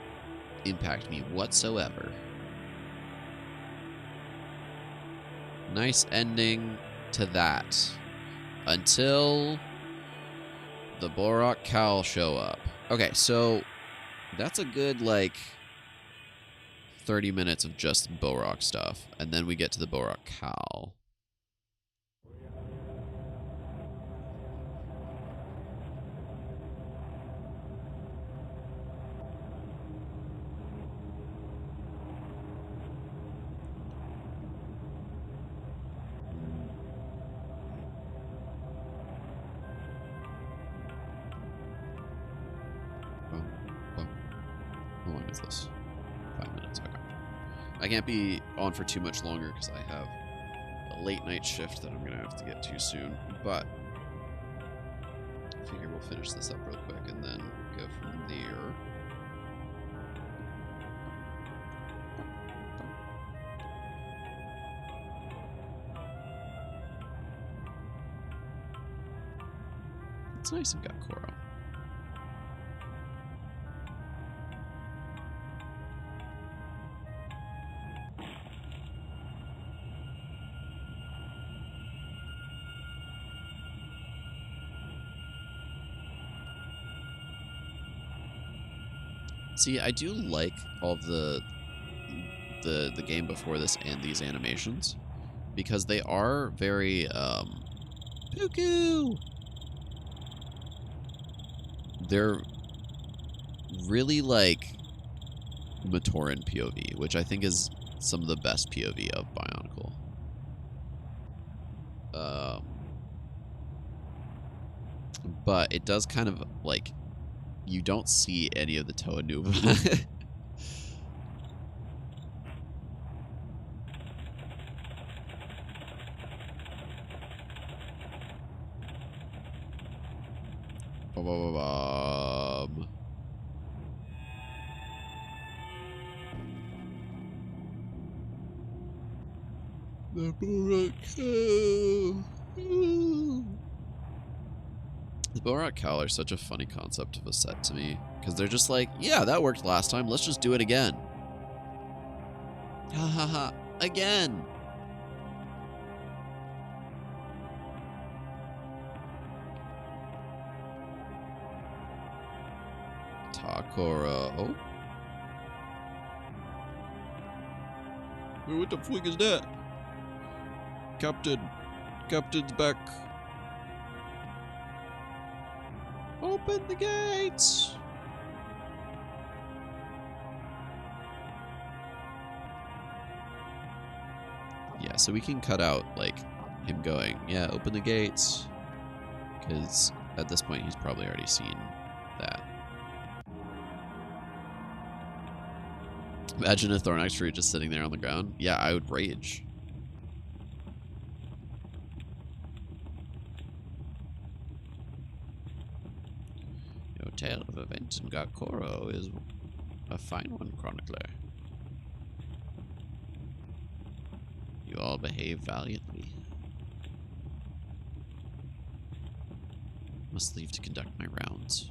impact me whatsoever. Nice ending to that. Until the Bohrok Cowl show up. Okay, so that's a good, like, 30 minutes of just Bohrok stuff. And then we get to the Bohrok Cowl. How long is this? 5 minutes, okay. I can't be on for too much longer because I have a late night shift that I'm going to have to get to soon. But I figure we'll finish this up real quick and then go from there. It's nice I've got Koro. See, I do like all of the game before this and these animations because they are very Puku. They're really like Matoran POV, which I think is some of the best POV of Bionicle. But it does kind of like you don't see any of the Toa Nuva. The Bohrok Cowl. The Bohrok Cowl are such a funny concept of a set to me, because they're just like, yeah, that worked last time, let's just do it again. Ha ha ha, again! Takoro. Hey, what the flick is that? Captain's back. Open the gates! Yeah, so we can cut out, like, him going, yeah, open the gates. Because at this point, he's probably already seen that. Imagine a Thornax fruit just sitting there on the ground. Yeah, I would rage. Your tale of events in Gakoro is a fine one, chronicler. You all behave valiantly. Must leave to conduct my rounds.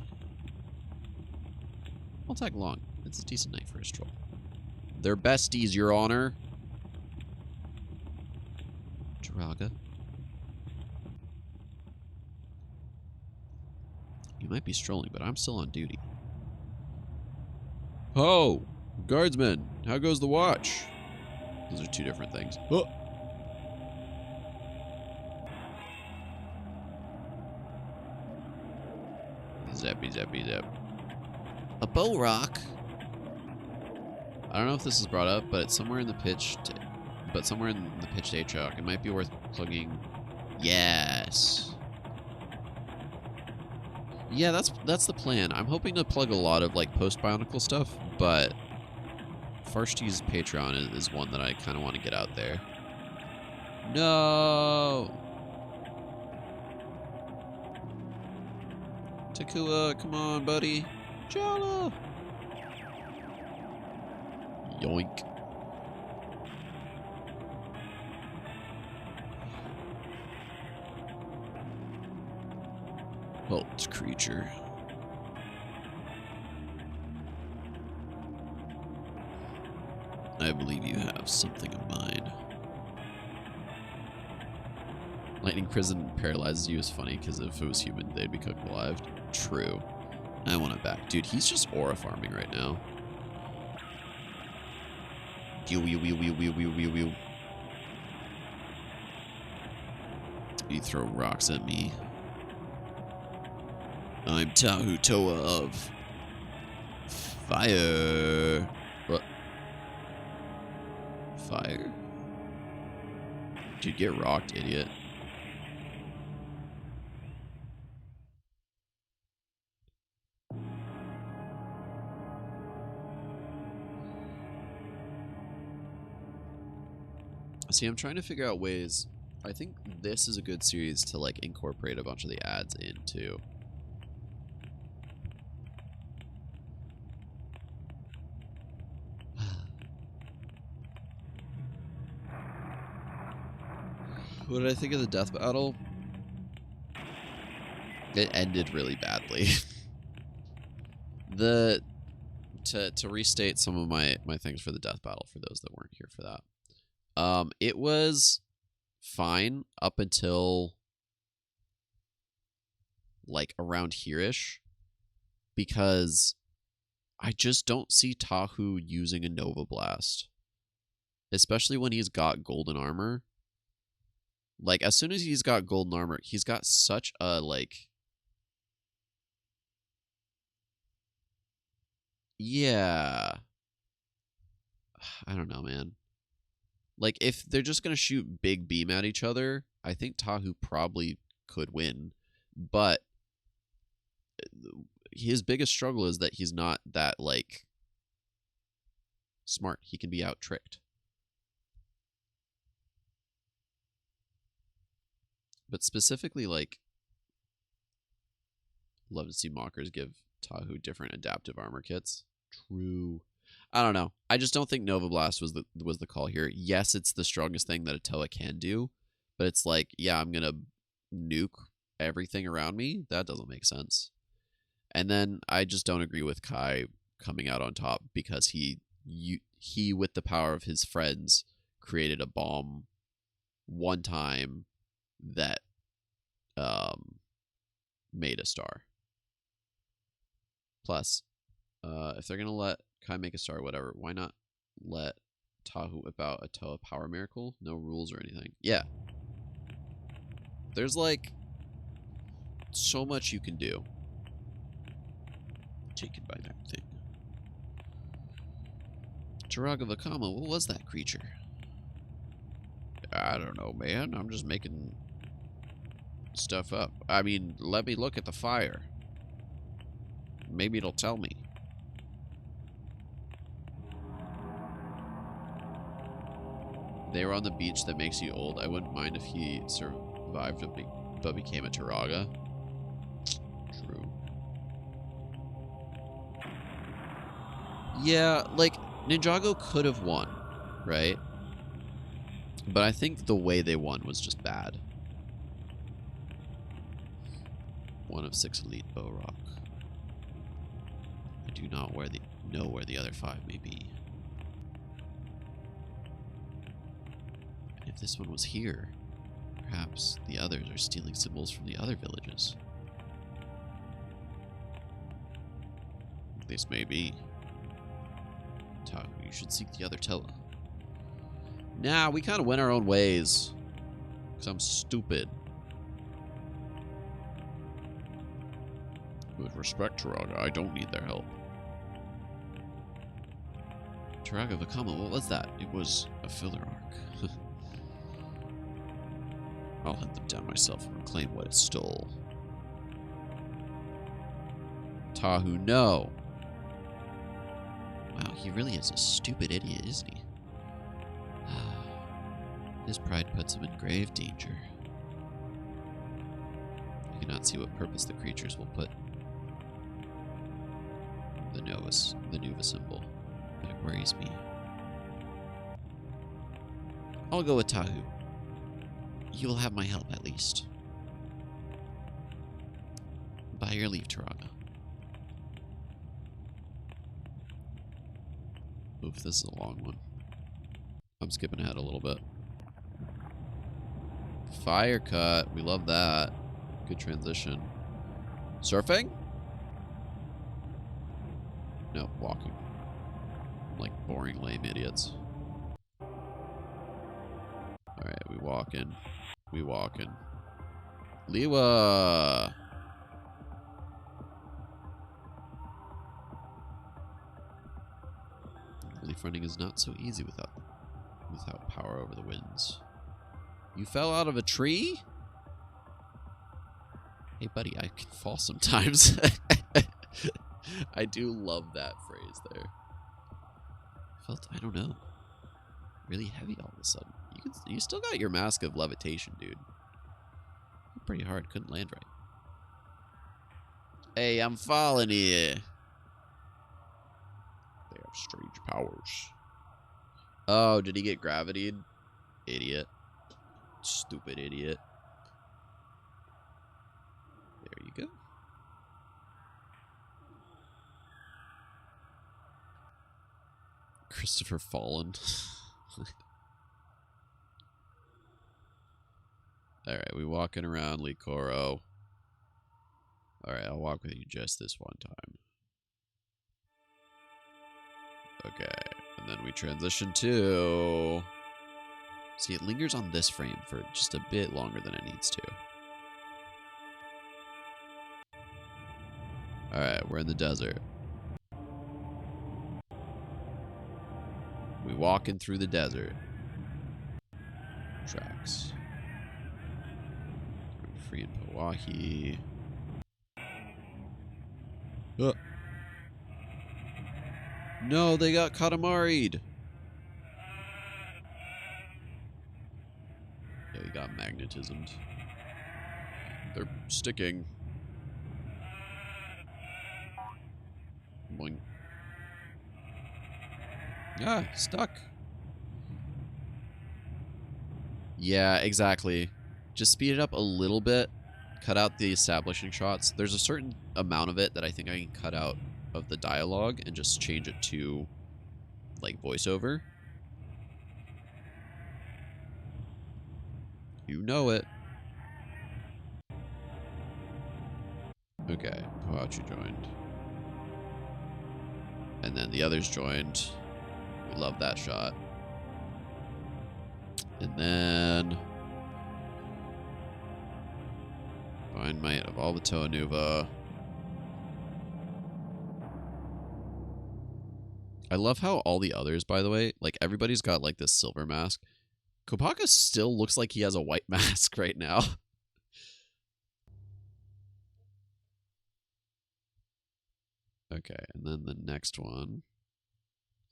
I'll tag along. It's a decent night for a stroll. They're besties, Your Honor. Jiraga. You might be strolling, but I'm still on duty. Oh! Guardsmen, how goes the watch? Those are two different things. Oh. Zappy, zappy, zap. A Bohrok? I don't know if this is brought up, but it's somewhere in the pitched Aatrox. It might be worth plugging. Yes. Yeah, that's the plan. I'm hoping to plug a lot of like post Bionicle stuff, but Farsht's Patreon is one that I kind of want to get out there. No. Takua, come on, buddy. Jala. Yoink. Halt, creature. I believe you have something in mind. Lightning Prison paralyzes you is funny because if it was human, they'd be cooked alive. True. I want it back. Dude, he's just aura farming right now. You throw rocks at me. I'm Tahu Toa of Fire. What? Fire? Dude, get rocked, idiot. See, I'm trying to figure out ways. I think this is a good series to like incorporate a bunch of the ads into. What did I think of the death battle? It ended really badly. To restate some of my things for the death battle for those that weren't here for that. It was fine up until like around here-ish, because I just don't see Tahu using a Nova Blast, especially when he's got golden armor. Like, as soon as he's got golden armor, he's got such a, like... Yeah. I don't know, man. Like, if they're just going to shoot big beam at each other, I think Tahu probably could win. But his biggest struggle is that he's not that, like, smart. He can be out-tricked. But specifically, like, love to see Mockers give Tahu different adaptive armor kits. True. I don't know. I just don't think Nova Blast was the call here. Yes, it's the strongest thing that a Toa can do, but it's like, yeah, I'm gonna nuke everything around me. That doesn't make sense. And then I just don't agree with Kai coming out on top because he with the power of his friends created a bomb one time that made a star. Plus, if they're gonna let Kai make a star or whatever, why not let Tahu whip out a Toa Power Miracle? No rules or anything. Yeah. There's like so much you can do. Taken by that thing. Turaga Vakama, what was that creature? I don't know, man. I'm just making stuff up. I mean, let me look at the fire. Maybe it'll tell me. They were on the beach that makes you old. I wouldn't mind if he survived but became a Turaga. True. Yeah, like, Ninjago could have won, right? But I think the way they won was just bad. 1 of 6 elite Bohrok. I do not know where the other 5 may be. And if this one was here, perhaps the others are stealing symbols from the other villages. This may be. Tahu, you should seek the other Toa. Nah, we kind of went our own ways. Because I'm stupid. With respect, Turaga, I don't need their help. Turaga Vakama, what was that? It was a filler arc. I'll hunt them down myself and reclaim what it stole. Tahu, no. Wow, he really is a stupid idiot, isn't he? His pride puts him in grave danger. I cannot see what purpose the creatures will put the Nuva symbol, but it worries me. I'll go with Tahu. You will have my help, at least. By your leave, Turaga. Oof, this is a long one. I'm skipping ahead a little bit. Fire cut. We love that. Good transition. Surfing? No, walking. Like boring, lame idiots. Alright, we walking. We walking. Liwa! Leaf running is not so easy without power over the winds. You fell out of a tree? Hey, buddy, I can fall sometimes. I do love that phrase there. Felt, I don't know, really heavy all of a sudden. You still got your mask of levitation, dude. Pretty hard, couldn't land right. Hey, I'm falling here. They have strange powers. Oh, did he get gravitied? Idiot. Stupid idiot. There you go. Christopher Fallen. Alright, we walking around Likoro. Alright, I'll walk with you just this one time. Okay, and then we transition to... See, it lingers on this frame for just a bit longer than it needs to. Alright, we're in the desert. We walking through the desert. Tracks. Free in Pawahi. No, they got Katamari'd. Yeah, we got magnetismed. They're sticking. Boing. Ah, stuck. Yeah, exactly. Just speed it up a little bit. Cut out the establishing shots. There's a certain amount of it that I think I can cut out of the dialogue and just change it to, like, voiceover. You know it. Okay, Poachi joined. And then the others joined. We love that shot. And then... Find might of all the Toa Nuva. I love how all the others, by the way, like, everybody's got, like, this silver mask. Kopaka still looks like he has a white mask right now. Okay, and then the next one.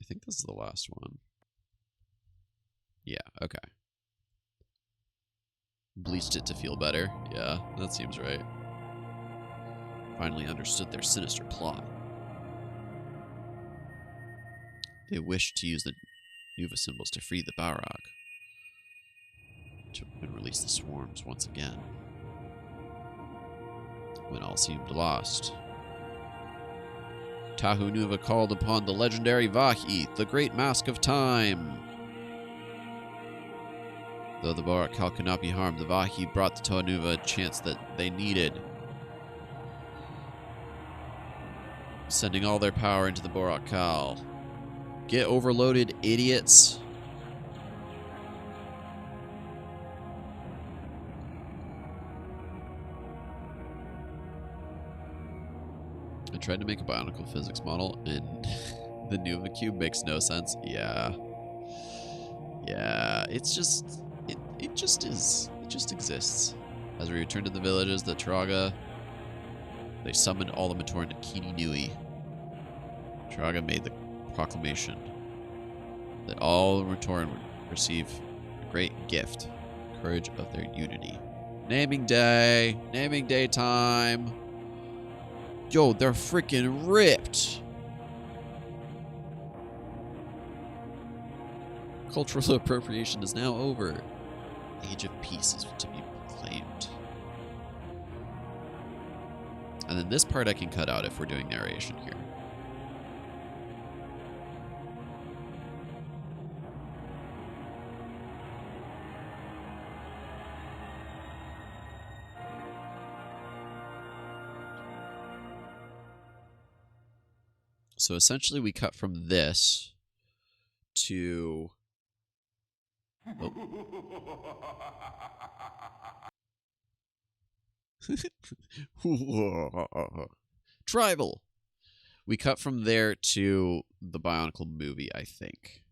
I think this is the last one. Yeah, okay. Bleached it to feel better. Yeah, that seems right. Finally understood their sinister plot. They wished to use the Nuva symbols to free the Bohrok. And release the swarms once again. When all seemed lost, Tahu Nuva called upon the legendary Vahith, the great mask of time. Though the Bohrok Kal could not be harmed, the Vahith brought the Toa Nuva a chance that they needed. Sending all their power into the Bohrok Kal. Get overloaded, idiots. I tried to make a Bionicle physics model, and the Numa cube makes no sense. Yeah. Yeah, it's just... It just is. It just exists. As we return to the villages, the Traga... They summoned all the Matoran to Kini Nui. Traga made the proclamation that all the Matoran would receive a great gift, courage of their unity. Naming day! Naming day time! Yo, they're freaking ripped! Cultural appropriation is now over. Age of peace is to be proclaimed. And then this part I can cut out if we're doing narration here. So essentially we cut from this to... Oh. Tribal! We cut from there to the Bionicle movie, I think.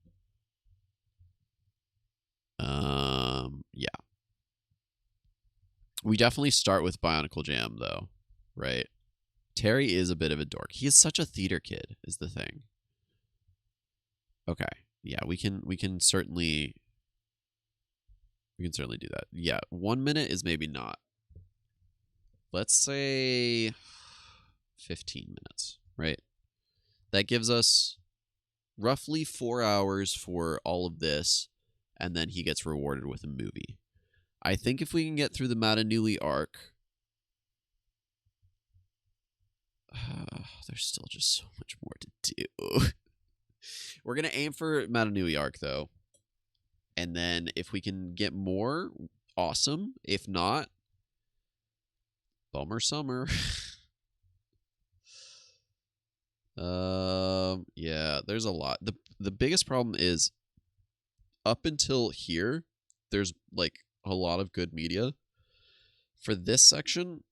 Yeah. We definitely start with Bionicle Jam, though, right? Terry is a bit of a dork. He is such a theater kid, is the thing. Okay. Yeah, we can certainly do that. Yeah, 1 minute is maybe not. Let's say 15 minutes, right? That gives us roughly 4 hours for all of this, and then he gets rewarded with a movie. I think if we can get through the Matanui arc... there's still just so much more to do. We're going to aim for Matanui arc, though. And then if we can get more, awesome. If not, bummer summer. Yeah, there's a lot. The biggest problem is up until here, there's like a lot of good media. For this section,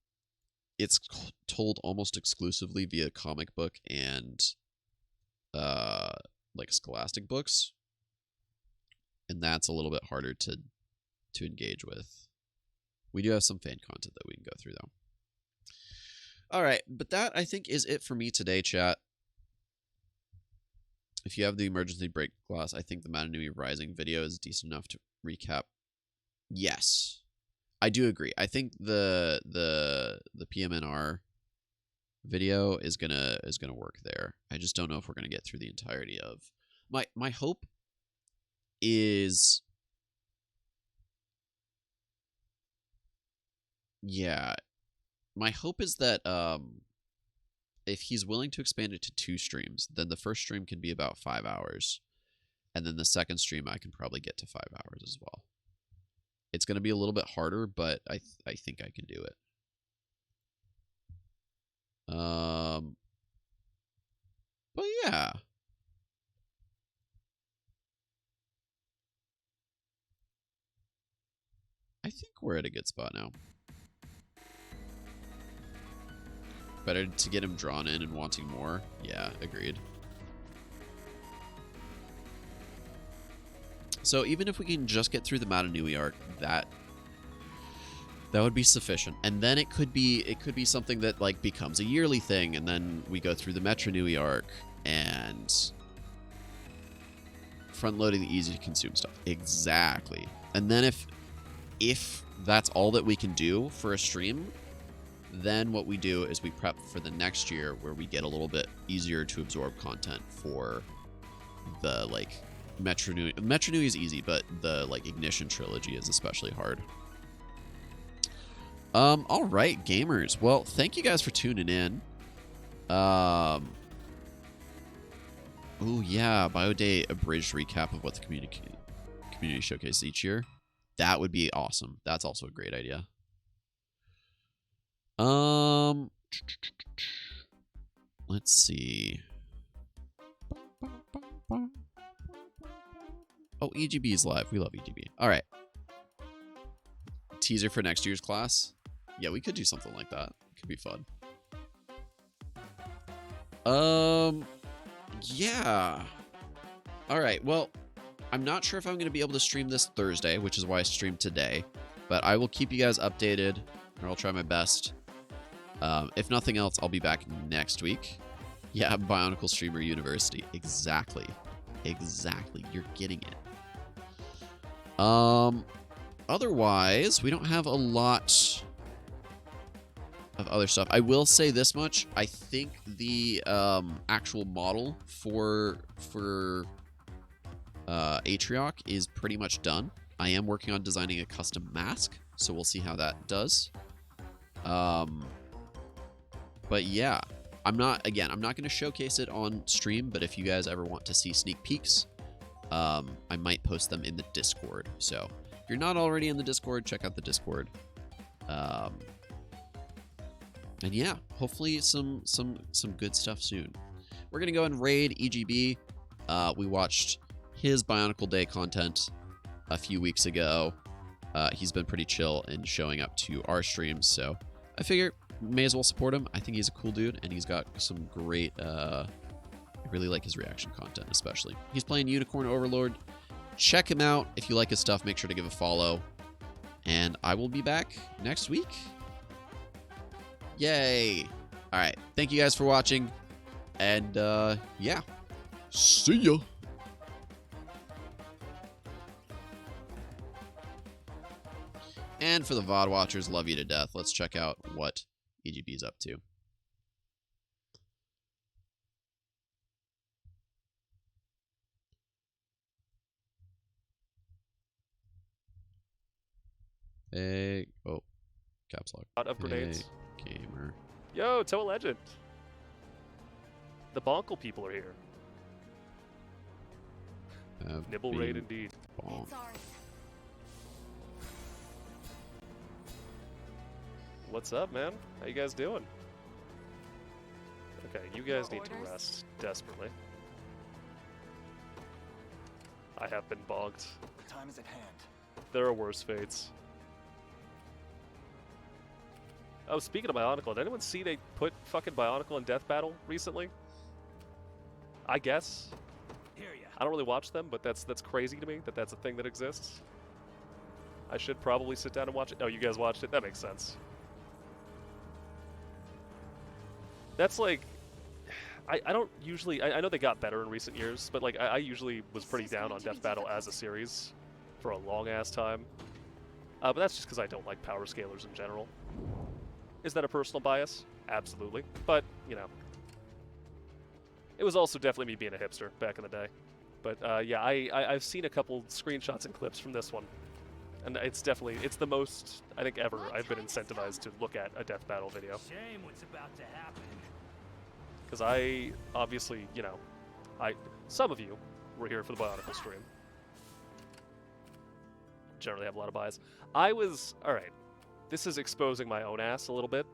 it's told almost exclusively via comic book and like scholastic books. And that's a little bit harder to engage with. We do have some fan content that we can go through, though. All right, but that, I think, is it for me today, chat. If you have the emergency brake glass, I think the Matanui Rising video is decent enough to recap. Yes, I do agree. I think the PMNR video is gonna work there. I just don't know if we're gonna get through the entirety of my hope is, yeah, my hope is that if he's willing to expand it to 2 streams, then the first stream can be about 5 hours, and then the second stream I can probably get to 5 hours as well. It's going to be a little bit harder, but I think I can do it. But yeah. I think we're at a good spot now. Better to get him drawn in and wanting more. Yeah, agreed. So even if we can just get through the Matanui arc, that would be sufficient. And then it could be something that like becomes a yearly thing, and then we go through the Metronui arc and front loading the easy to consume stuff. Exactly. And then if that's all that we can do for a stream, then what we do is we prep for the next year where we get a little bit easier to absorb content for the like Metronui. Metronui is easy, but the like Ignition trilogy is especially hard. All right, gamers. Well, thank you guys for tuning in. Oh yeah, Bio Day abridged recap of what the community showcases each year. That would be awesome. That's also a great idea. Let's see. Oh, EGB is live. We love EGB. All right. Teaser for next year's class. Yeah, we could do something like that. It could be fun. Yeah. All right. Well, I'm not sure if I'm going to be able to stream this Thursday, which is why I streamed today. But I will keep you guys updated, or I'll try my best. If nothing else, I'll be back next week. Yeah, Bionicle Streamer University. Exactly. Exactly. You're getting it. Otherwise, we don't have a lot of other stuff. I will say this much. I think the actual model for Atriarch is pretty much done. I am working on designing a custom mask, so we'll see how that does. But yeah, I'm not going to showcase it on stream, but if you guys ever want to see sneak peeks, I might post them in the Discord. So if you're not already in the Discord, check out the Discord. And yeah, hopefully some good stuff soon. We're gonna go and raid EGB. We watched his Bionicle Day content a few weeks ago. He's been pretty chill in showing up to our streams, so I figure may as well support him. I think he's a cool dude, and he's got some great. I really like his reaction content, especially. He's playing Unicorn Overlord. Check him out if you like his stuff. Make sure to give a follow, and I will be back next week. Yay! All right, thank you guys for watching, and yeah, see ya. And for the VOD watchers, love you to death. Let's check out what EGB is up to. Hey, oh, caps lock. Lot of grenades. Hey, gamer. Yo, Toe Legend. The Bonkle people are here. Nibble raid indeed. Bonk. What's up, man? How you guys doing? Okay, you guys need to rest desperately. I have been bogged. The time is at hand. There are worse fates. Oh, speaking of Bionicle, did anyone see they put fucking Bionicle in Death Battle recently? I guess. I don't really watch them, but that's crazy to me that that's a thing that exists. I should probably sit down and watch it. Oh, you guys watched it? That makes sense. That's like, I don't usually, I know they got better in recent years, but like I usually was pretty down on Death Battle as a series for a long ass time. But that's just because I don't like power scalers in general. Is that a personal bias? Absolutely. But, you know, it was also definitely me being a hipster back in the day. But yeah, I've seen a couple screenshots and clips from this one. And it's definitely, it's the most, I think, ever I've been incentivized to look at a Death Battle video. Shame what's about to happen. Because I, obviously, you know, some of you were here for the Bionicle stream. Generally have a lot of bias. Alright, this is exposing my own ass a little bit.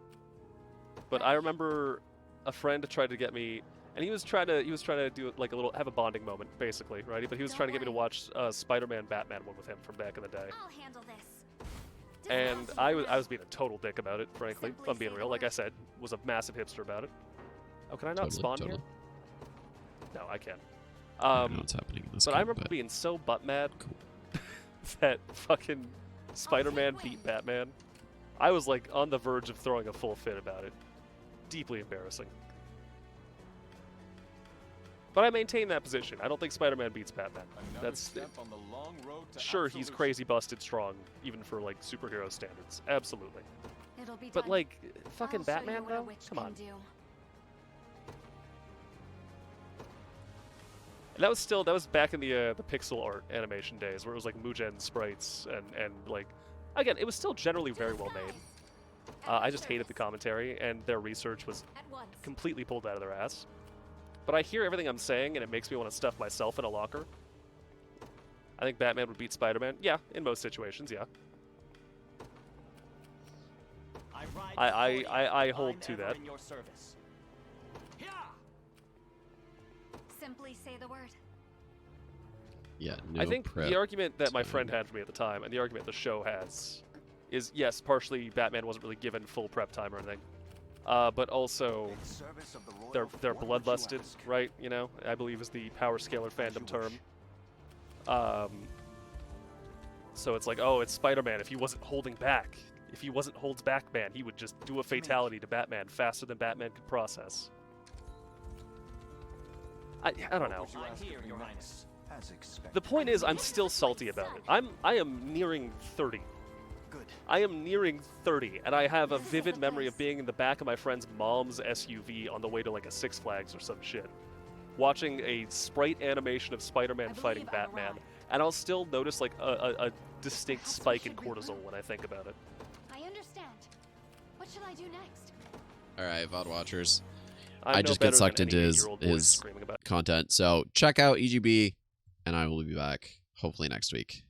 But I remember a friend tried to get me, and he was trying to do like have a bonding moment, basically, right? But he was trying to get me to watch Spider-Man Batman one with him from back in the day. I'll handle this. And I was being a total dick about it, frankly. If I'm being real. Like I said, was a massive hipster about it. Oh, can I not spawn here? No, I can. I don't know what's happening in this but game, I remember being so butt mad that fucking Spider-Man beat Batman. I was like on the verge of throwing a full fit about it. Deeply embarrassing. But I maintain that position. I don't think Spider-Man beats Batman. That's sure, he's crazy busted strong, even for like superhero standards. Absolutely. It'll be but done. like fucking I'll show you Batman what a though? witch Come can on. do. And that was back in the pixel art animation days, where it was like Mugen sprites and like, again, it was still generally very well made. I just hated the commentary, and their research was completely pulled out of their ass. But I hear everything I'm saying, and it makes me want to stuff myself in a locker. I think Batman would beat Spider-Man. Yeah, in most situations, yeah. I hold to that. Simply say the word. Yeah, no I think prep the argument that my time. friend had for me at the time, and the argument the show has, is yes, partially Batman wasn't really given full prep time or anything, but also they're bloodlusted, right? You know, I believe is the power scalar fandom term. So it's like, oh, it's Spider-Man. If he wasn't holding back, if he wasn't holds back man, he would just do a fatality to Batman faster than Batman could process. I don't know. The point is, I'm still salty about it. I am nearing 30. I am nearing 30, and I have a vivid memory of being in the back of my friend's mom's SUV on the way to like a Six Flags or some shit, watching a sprite animation of Spider-Man fighting Batman, and I'll still notice like a distinct spike in cortisol when I think about it. I understand. What shall I do next? All right, VOD watchers. I'm I no just get better sucked than into any his 8-year-old boy screaming about it. content. So check out EGB, and I will be back hopefully next week.